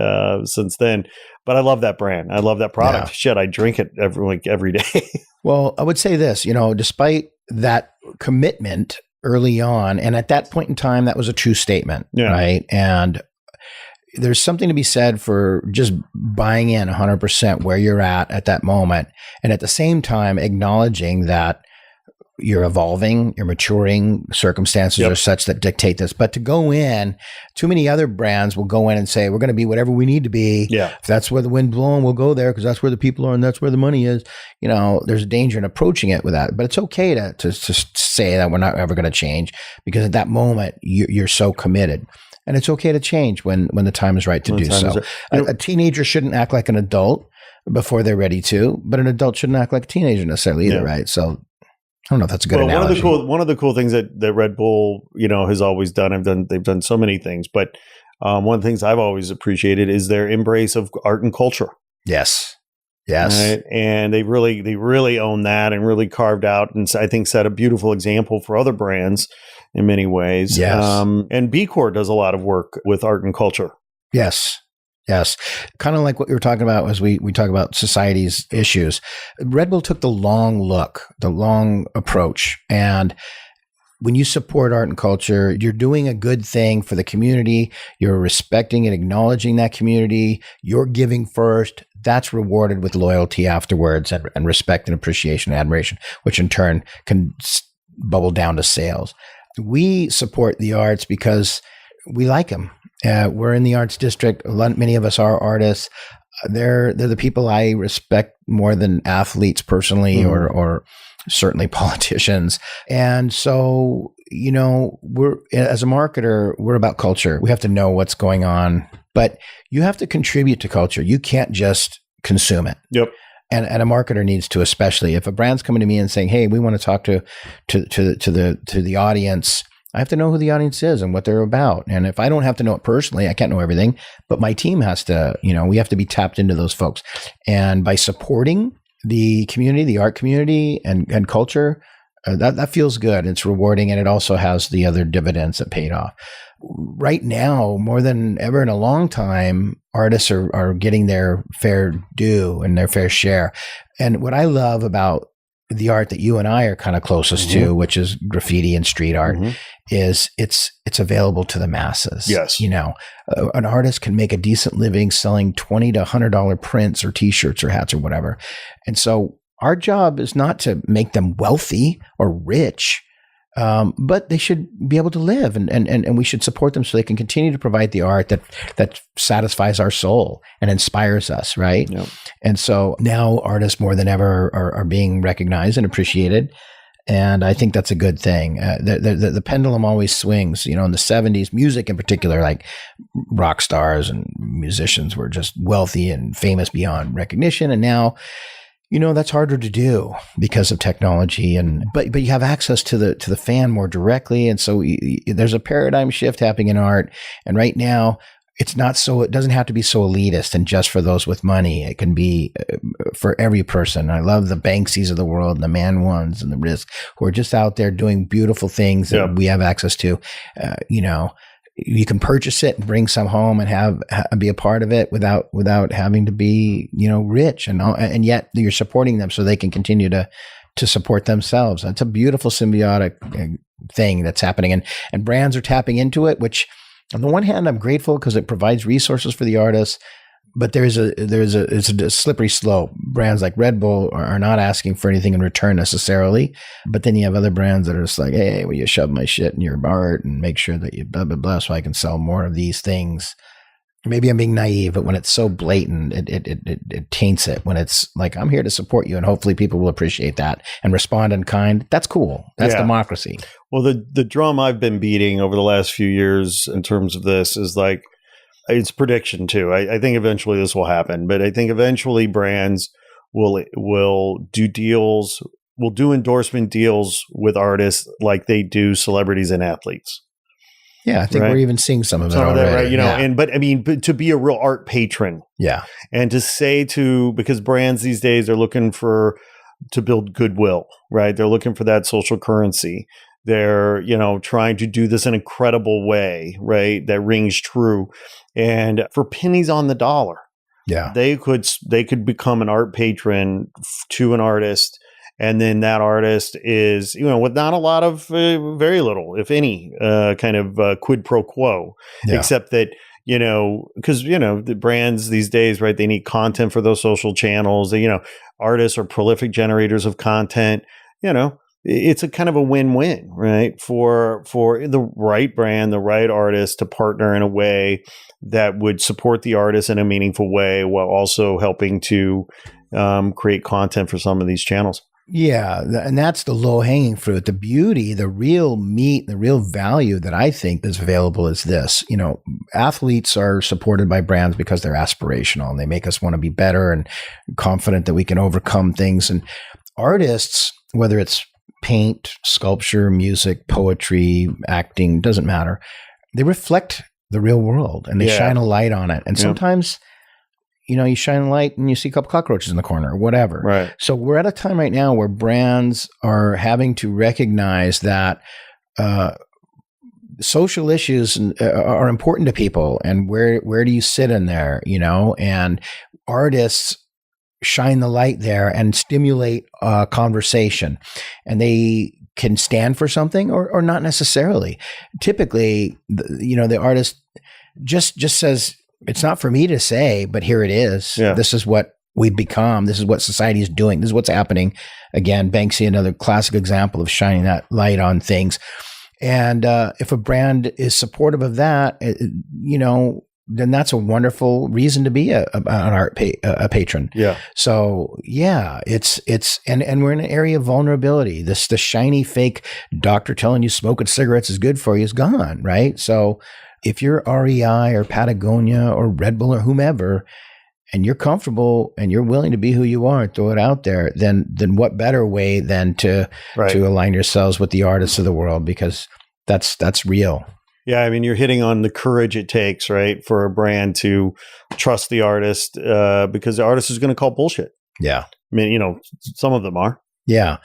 since then." But I love that brand. I love that product. Yeah. Shit, I drink it every day. Well, I would say this, despite that commitment early on, and at that point in time, that was a true statement, right? And there's something to be said for just buying in 100% where you're at that moment. And at the same time, acknowledging that you're evolving, you're maturing, circumstances are such that dictate this. But to go in, too many other brands will go in and say, we're going to be whatever we need to be. Yeah. If that's where the wind's blowing, we'll go there because that's where the people are and that's where the money is. There's a danger in approaching it with that. But it's okay to say that we're not ever going to change, because at that moment, you're so committed. And it's okay to change when the time is right to do so. A teenager shouldn't act like an adult before they're ready to, but an adult shouldn't act like a teenager necessarily either, right? So I don't know if that's a good analogy. One of the cool things that Red Bull, has always done, they've done so many things, but one of the things I've always appreciated is their embrace of art and culture. Yes. Right? And they really own that and really carved out, and I think set a beautiful example for other brands in many ways. Yes. And BeCore does a lot of work with art and culture. Yes. Yes. Kind of like what you were talking about as we talk about society's issues. Red Bull took the long look, the long approach. And when you support art and culture, you're doing a good thing for the community. You're respecting and acknowledging that community. You're giving first. That's rewarded with loyalty afterwards and respect and appreciation and admiration, which in turn can bubble down to sales. We support the arts because we like them. We're in the arts district. Many of us are artists. They're the people I respect more than athletes personally, or certainly politicians. And so, we're, as a marketer, we're about culture. We have to know what's going on, but you have to contribute to culture. You can't just consume it. Yep. And a marketer needs to, especially if a brand's coming to me and saying, "Hey, we want to talk to the audience." I have to know who the audience is and what they're about. And if I don't have to know it personally, I can't know everything, but my team has to, we have to be tapped into those folks. And by supporting the community, the art community and culture, that feels good. It's rewarding. And it also has the other dividends that paid off. Right now, more than ever in a long time, artists are getting their fair due and their fair share. And what I love about the art that you and I are kind of closest to, which is graffiti and street art, is it's available to the masses. Yes. An artist can make a decent living selling $20 to $100 prints or t-shirts or hats or whatever. And so our job is not to make them wealthy or rich, but they should be able to live, and we should support them so they can continue to provide the art that satisfies our soul and inspires us, right? Yep. And so now artists more than ever are being recognized and appreciated, and I think that's a good thing. The pendulum always swings. In the 70s, music in particular, like rock stars and musicians were just wealthy and famous beyond recognition, and now that's harder to do because of technology, but you have access to the fan more directly, and so there's a paradigm shift happening in art. And right now, it doesn't have to be so elitist and just for those with money. It can be for every person. I love the Banksies of the world, and the Man Ones, and the Risk, who are just out there doing beautiful things that we have access to. You can purchase it and bring some home and be a part of it without having to be, rich, and yet you're supporting them so they can continue to support themselves. It's a beautiful symbiotic thing that's happening, and brands are tapping into it, which on the one hand, I'm grateful because it provides resources for the artists, but it's a slippery slope. Brands like Red Bull are not asking for anything in return necessarily, but then you have other brands that are just like, "Hey, will you shove my shit in your art and make sure that you blah, blah, blah, so I can sell more of these things." Maybe I'm being naive, but when it's so blatant, it taints it. When it's like, "I'm here to support you," and hopefully people will appreciate that and respond in kind. That's cool. That's democracy. Well, the drum I've been beating over the last few years in terms of this is like, it's prediction too. I think eventually this will happen, but I think eventually brands will do deals, will do endorsement deals with artists like they do celebrities and athletes. Yeah, I think we're even seeing some of that already. Right? But to be a real art patron. Yeah. And to say because brands these days are looking to build goodwill, right? They're looking for that social currency. They're, trying to do this in an incredible way, right? That rings true. And for pennies on the dollar, they could become an art patron to an artist. And then that artist is, with not a lot of, very little, if any, kind of quid pro quo, except that, because, the brands these days, right, they need content for those social channels. Artists are prolific generators of content, it's a kind of a win-win, right? For the right brand, the right artist to partner in a way that would support the artist in a meaningful way while also helping to create content for some of these channels. Yeah, and that's the low-hanging fruit. The beauty, the real meat, the real value that I think is available is this. Athletes are supported by brands because they're aspirational and they make us want to be better and confident that we can overcome things. And artists, whether it's paint, sculpture, music, poetry, acting, doesn't matter. They reflect the real world and they shine a light on it. And sometimes you shine a light and you see a couple cockroaches in the corner or whatever. Right. So we're at a time right now where brands are having to recognize that social issues are important to people, and where do you sit in there, and artists shine the light there and stimulate conversation, and they can stand for something or not necessarily. Typically, the artist just says, it's not for me to say, but here it is. Yeah. This is what we've become. This is what society is doing. This is what's happening. Again, Banksy, another classic example of shining that light on things. And if a brand is supportive of that, then that's a wonderful reason to be an art a patron. Yeah. So yeah, it's and we're in an area of vulnerability. The shiny fake doctor telling you smoking cigarettes is good for you is gone, right? So if you're REI or Patagonia or Red Bull or whomever, and you're comfortable and you're willing to be who you are and throw it out there, then what better way than to align yourselves with the artists of the world, because that's real. Yeah, I mean, you're hitting on the courage it takes, right, for a brand to trust the artist, because the artist is going to call bullshit. Yeah. I mean, some of them are. Yeah.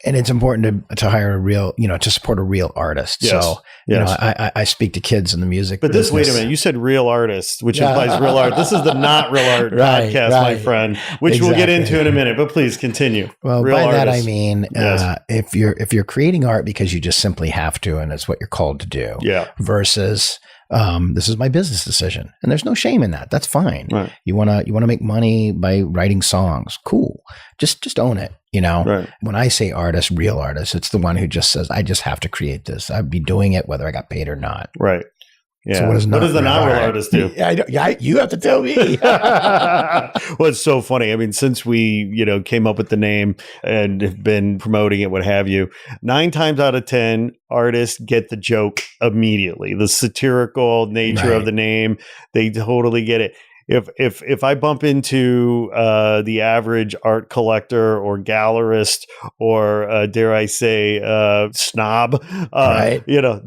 And it's important to hire a real, to support a real artist. Yes. So, Yes. I speak to kids in the music But business. wait a minute, you said real artist, which implies real art. This is the not real art podcast, my friend, which we'll get into in a minute. But please continue. Well, real by that I artist. mean, Yes. if you're creating art because you just simply have to, and it's what you're called to do, Yeah. versus this is my business decision, and there's no shame in that. That's fine. Right. You wanna make money by writing songs. Cool. Just own it. Right. When I say artist, real artist, it's the one who just says, I just have to create this. I'd be doing it whether I got paid or not. Right. Yeah. So what does the not real artist do? You have to tell me. Well, it's so funny. I mean, since we, came up with the name and have been promoting it, what have you, 9 times out of 10, artists get the joke immediately. The satirical nature of the name, they totally get it. If I bump into the average art collector or gallerist or dare I say snob,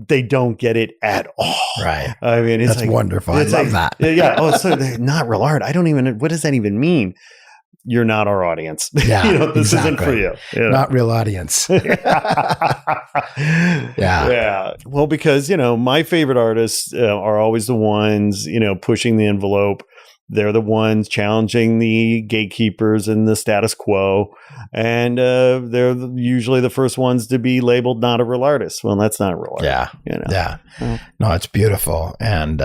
they don't get it at all. Right. I mean, it's that's wonderful. I love that. Yeah. Oh, so they're not real art. I don't even. What does that even mean? You're not our audience. Yeah, this isn't for you. Not real audience. Yeah. Well, because my favorite artists are always the ones pushing the envelope. They're the ones challenging the gatekeepers and the status quo. And they're usually the first ones to be labeled not a real artist. Well, that's not real art. Yeah. Yeah. No, it's beautiful. And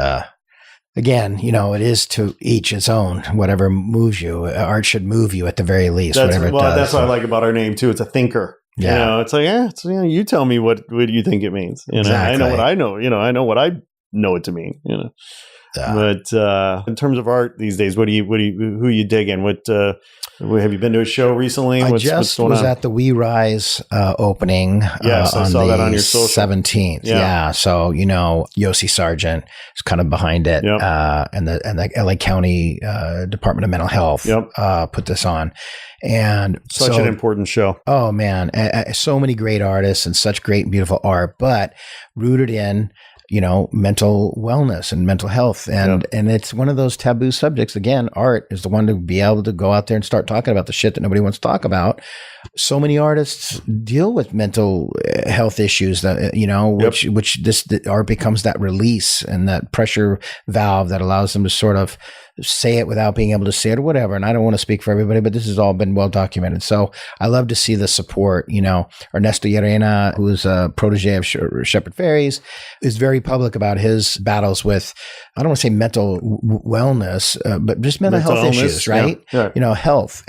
again, it is to each its own. Whatever moves you, art should move you at the very least. That's what I like about our name, too. It's a thinker. Yeah. It's like, you tell me what you think it means. Exactly. I know what I know. I know what I know it to mean. Yeah. But in terms of art these days, who you digging? What have you been to a show recently? What's going on? At the We Rise opening. Yes, I saw that on your social. 17th. Yeah. So Yossi Sargent is kind of behind it, and the LA County Department of Mental Health put this on, and such an important show. Oh man, so many great artists and such great and beautiful art, but rooted in mental wellness and mental health. And it's one of those taboo subjects. Again, art is the one to be able to go out there and start talking about the shit that nobody wants to talk about. So many artists deal with mental health issues that, which the art becomes that release and that pressure valve that allows them to sort of say it without being able to say it or whatever. And I don't want to speak for everybody, but this has all been well documented. So I love to see the support. Ernesto Llerena, who is a protege of Shepard Fairey's, is very public about his battles with, I don't want to say mental wellness, but just mental health illness, issues, right? Yeah. Health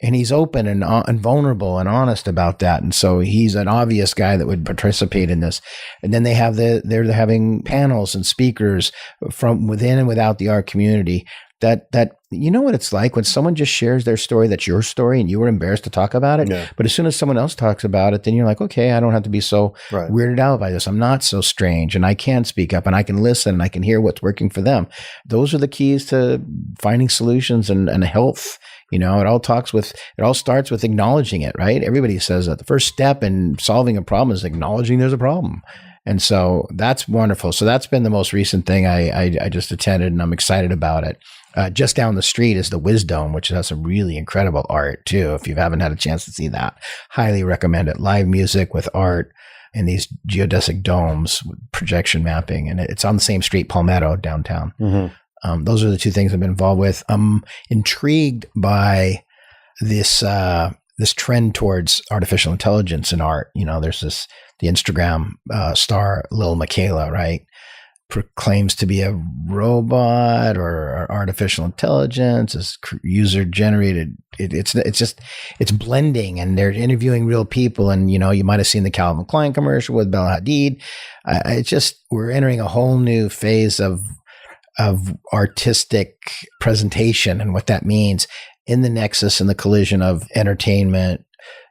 and he's open and vulnerable and honest about that. And so he's an obvious guy that would participate in this. And then they're having panels and speakers from within and without the art community that what it's like when someone just shares their story, that's your story, and you were embarrassed to talk about it. Yeah. But as soon as someone else talks about it, then you're like, okay, I don't have to be so weirded out by this. I'm not so strange, and I can speak up and I can listen and I can hear what's working for them. Those are the keys to finding solutions and health. It all starts with acknowledging it, right? Everybody says that the first step in solving a problem is acknowledging there's a problem. And so that's wonderful. So that's been the most recent thing I just attended, and I'm excited about it. Just down the street is the Wisdom, which has some really incredible art too. If you haven't had a chance to see that, highly recommend it. Live music with art. in these geodesic domes, with projection mapping, and it's on the same street, Palmetto, downtown. Those are the two things I've been involved with. I'm intrigued by this trend towards artificial intelligence in art. There's the Instagram star Lil Miquela, right? Proclaims to be a robot or artificial intelligence, is user generated. It's blending, and they're interviewing real people. And you might have seen the Calvin Klein commercial with Bella Hadid. We're entering a whole new phase of artistic presentation and what that means in the nexus and the collision of entertainment,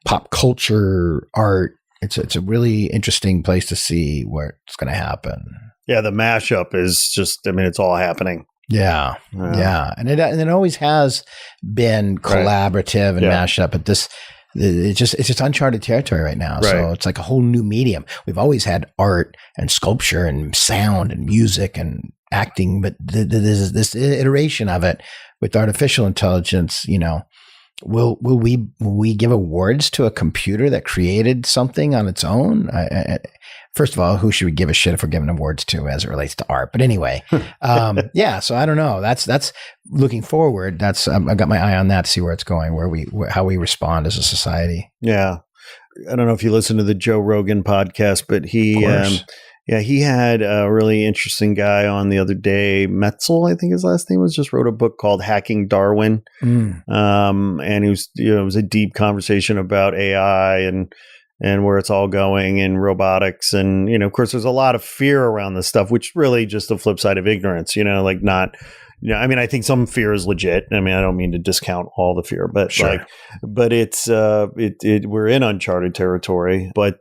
pop culture, art. It's a really interesting place to see where it's going to happen. Yeah, the mashup is just, it's all happening. Yeah. And it always has been collaborative and mashup, but it's just uncharted territory right now. Right. So it's like a whole new medium. We've always had art and sculpture and sound and music and acting, but there's this iteration of it with artificial intelligence. Will we give awards to a computer that created something on its own? First of all, who should we give a shit if we're giving awards to as it relates to art? But anyway, so I don't know. That's looking forward. I've got my eye on that to see where it's going, how we respond as a society. Yeah. I don't know if you listen to the Joe Rogan podcast, but he had a really interesting guy on the other day. Metzel, I think his last name was, just wrote a book called Hacking Darwin. And it was a deep conversation about AI and where it's all going and robotics. And, of course, there's a lot of fear around this stuff, which really just the flip side of ignorance, I think some fear is legit. I don't mean to discount all the fear, but sure. But it's, we're in uncharted territory. But,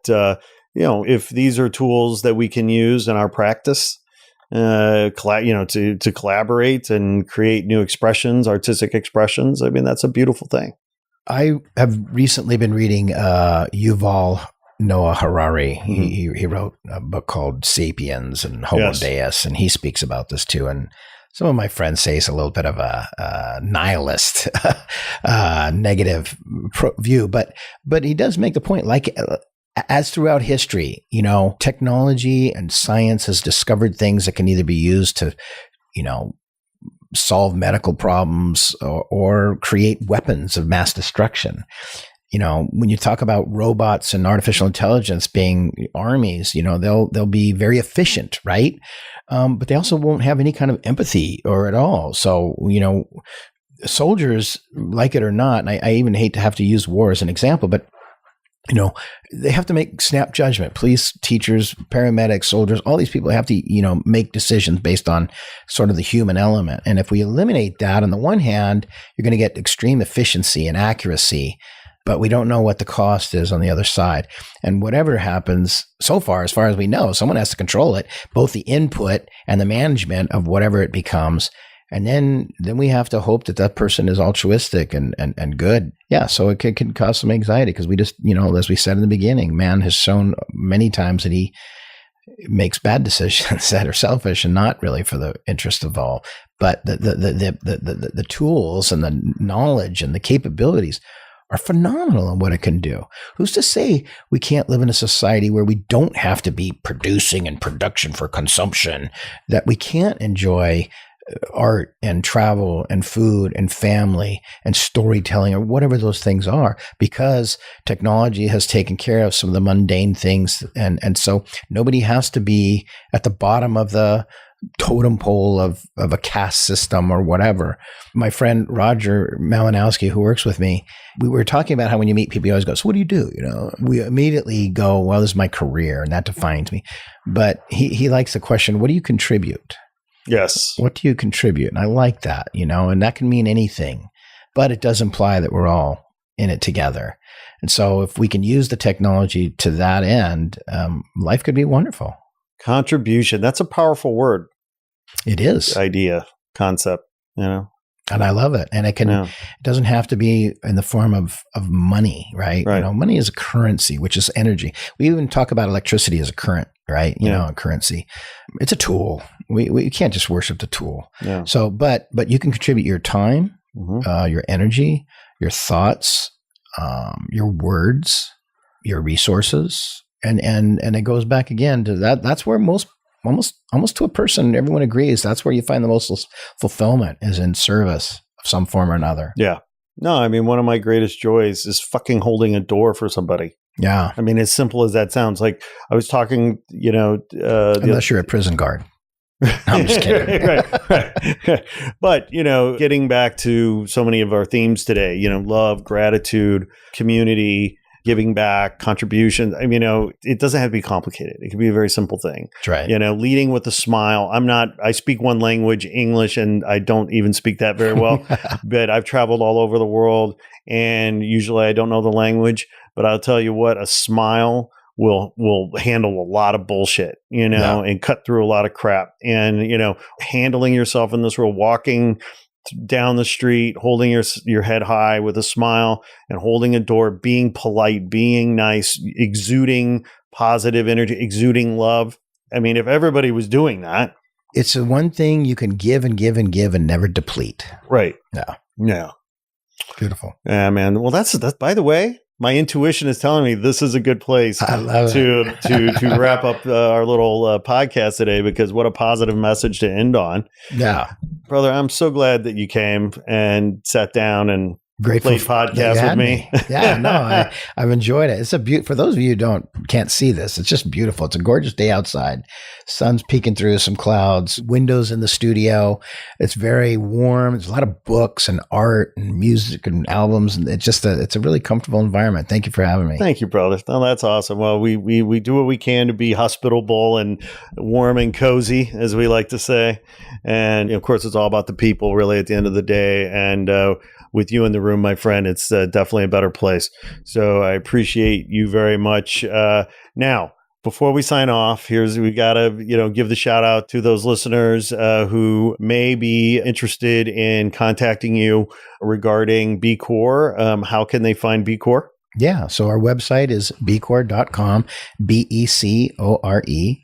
if these are tools that we can use in our practice, to collaborate and create new expressions, artistic expressions, that's a beautiful thing. I have recently been reading Yuval Noah Harari. He wrote a book called Sapiens and Homo Deus, and he speaks about this too. And some of my friends say it's a little bit of a nihilist, negative view, but he does make the point, as throughout history, technology and science has discovered things that can either be used to, solve medical problems or create weapons of mass destruction. When you talk about robots and artificial intelligence being armies, they'll be very efficient, right? But they also won't have any kind of empathy or at all. So, soldiers, like it or not, and I even hate to have to use war as an example, but they have to make snap judgment. Police, teachers, paramedics, soldiers, all these people have to, make decisions based on sort of the human element. And if we eliminate that, on the one hand, you're going to get extreme efficiency and accuracy, but we don't know what the cost is on the other side. And whatever happens so far, as far as we know, someone has to control it, both the input and the management of whatever it becomes. And then we have to hope that person is altruistic and good. Yeah. So it can cause some anxiety because we just, as we said in the beginning, man has shown many times that he makes bad decisions that are selfish and not really for the interest of all. But the tools and the knowledge and the capabilities are phenomenal in what it can do. Who's to say we can't live in a society where we don't have to be producing and production for consumption, that we can't enjoy art and travel and food and family and storytelling or whatever those things are, because technology has taken care of some of the mundane things. And so nobody has to be at the bottom of the totem pole of a caste system or whatever. My friend Roger Malinowski, who works with me, we were talking about how when you meet people, you always go, so what do you do? We immediately go, well, this is my career and that defines me. But he likes the question, what do you contribute? Yes. What do you contribute? And I like that, and that can mean anything, but it does imply that we're all in it together. And so if we can use the technology to that end, life could be wonderful. Contribution. That's a powerful word. It is. Idea, concept, And I love it. And it it doesn't have to be in the form of money, right? Money is a currency, which is energy. We even talk about electricity as a current, right? A currency. It's a tool. We can't just worship the tool. Yeah. So, but you can contribute your time, your energy, your thoughts, your words, your resources, And it goes back again to that. That's where almost to a person, everyone agrees. That's where you find the most fulfillment is in service of some form or another. Yeah. No, I mean, one of my greatest joys is fucking holding a door for somebody. Yeah. I mean, as simple as that sounds. Like I was talking, Unless you're a prison guard. I'm just kidding. right. But, getting back to so many of our themes today, love, gratitude, community, giving back, contributions. I mean, it doesn't have to be complicated. It can be a very simple thing. That's right. Leading with a smile. I speak one language, English, and I don't even speak that very well, but I've traveled all over the world and usually I don't know the language, but I'll tell you what, a smile will handle a lot of bullshit, and cut through a lot of crap. And, handling yourself in this world, walking down the street, holding your head high with a smile and holding a door, being polite, being nice, exuding positive energy, exuding love. I mean, if everybody was doing that. It's the one thing you can give and give and give and never deplete. Right. Yeah. Yeah. Beautiful. Yeah, man. Well, that's by the way, my intuition is telling me this is a good place to wrap up our little podcast today, because what a positive message to end on. Yeah. Brother, I'm so glad that you came and sat down and played podcast with me. Yeah, no, I've enjoyed it. It's for those of you who can't see this, it's just beautiful. It's a gorgeous day outside. Sun's peeking through some clouds, windows in the studio. It's very warm. There's a lot of books and art and music and albums. And it's a really comfortable environment. Thank you for having me. Thank you, brother. No, that's awesome. Well, we do what we can to be hospitable and warm and cozy, as we like to say. And of course, it's all about the people really at the end of the day. And, with you in the room, my friend, it's definitely a better place. So I appreciate you very much. Now, before we sign off, we got to, give the shout out to those listeners who may be interested in contacting you regarding BeCore. How can they find BeCore? Yeah. So our website is becore.com, BeCore.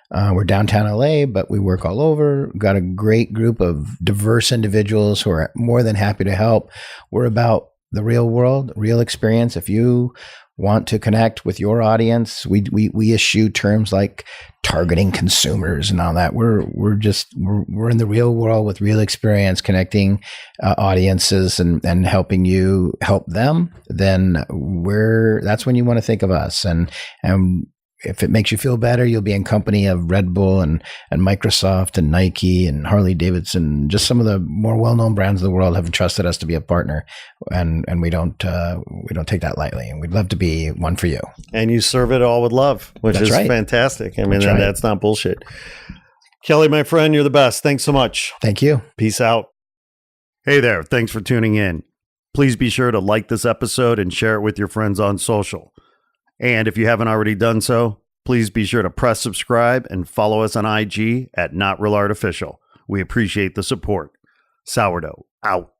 We're downtown LA, but we work all over. We've got a great group of diverse individuals who are more than happy to help. We're about the real world, real experience. If you want to connect with your audience, we eschew terms like targeting consumers and all that. We're in the real world with real experience, connecting audiences and helping you help them. Then that's when you want to think of us. And if it makes you feel better, you'll be in company of Red Bull and Microsoft and Nike and Harley Davidson. Just some of the more well-known brands of the world have entrusted us to be a partner, and we don't take that lightly. And we'd love to be one for you. And you serve it all with love, which is fantastic. I mean, that's not bullshit. Kelly, my friend, you're the best. Thanks so much. Thank you. Peace out. Hey there. Thanks for tuning in. Please be sure to like this episode and share it with your friends on social. And if you haven't already done so, please be sure to press subscribe and follow us on IG at Not Real Art Official. We appreciate the support. Sourdough out.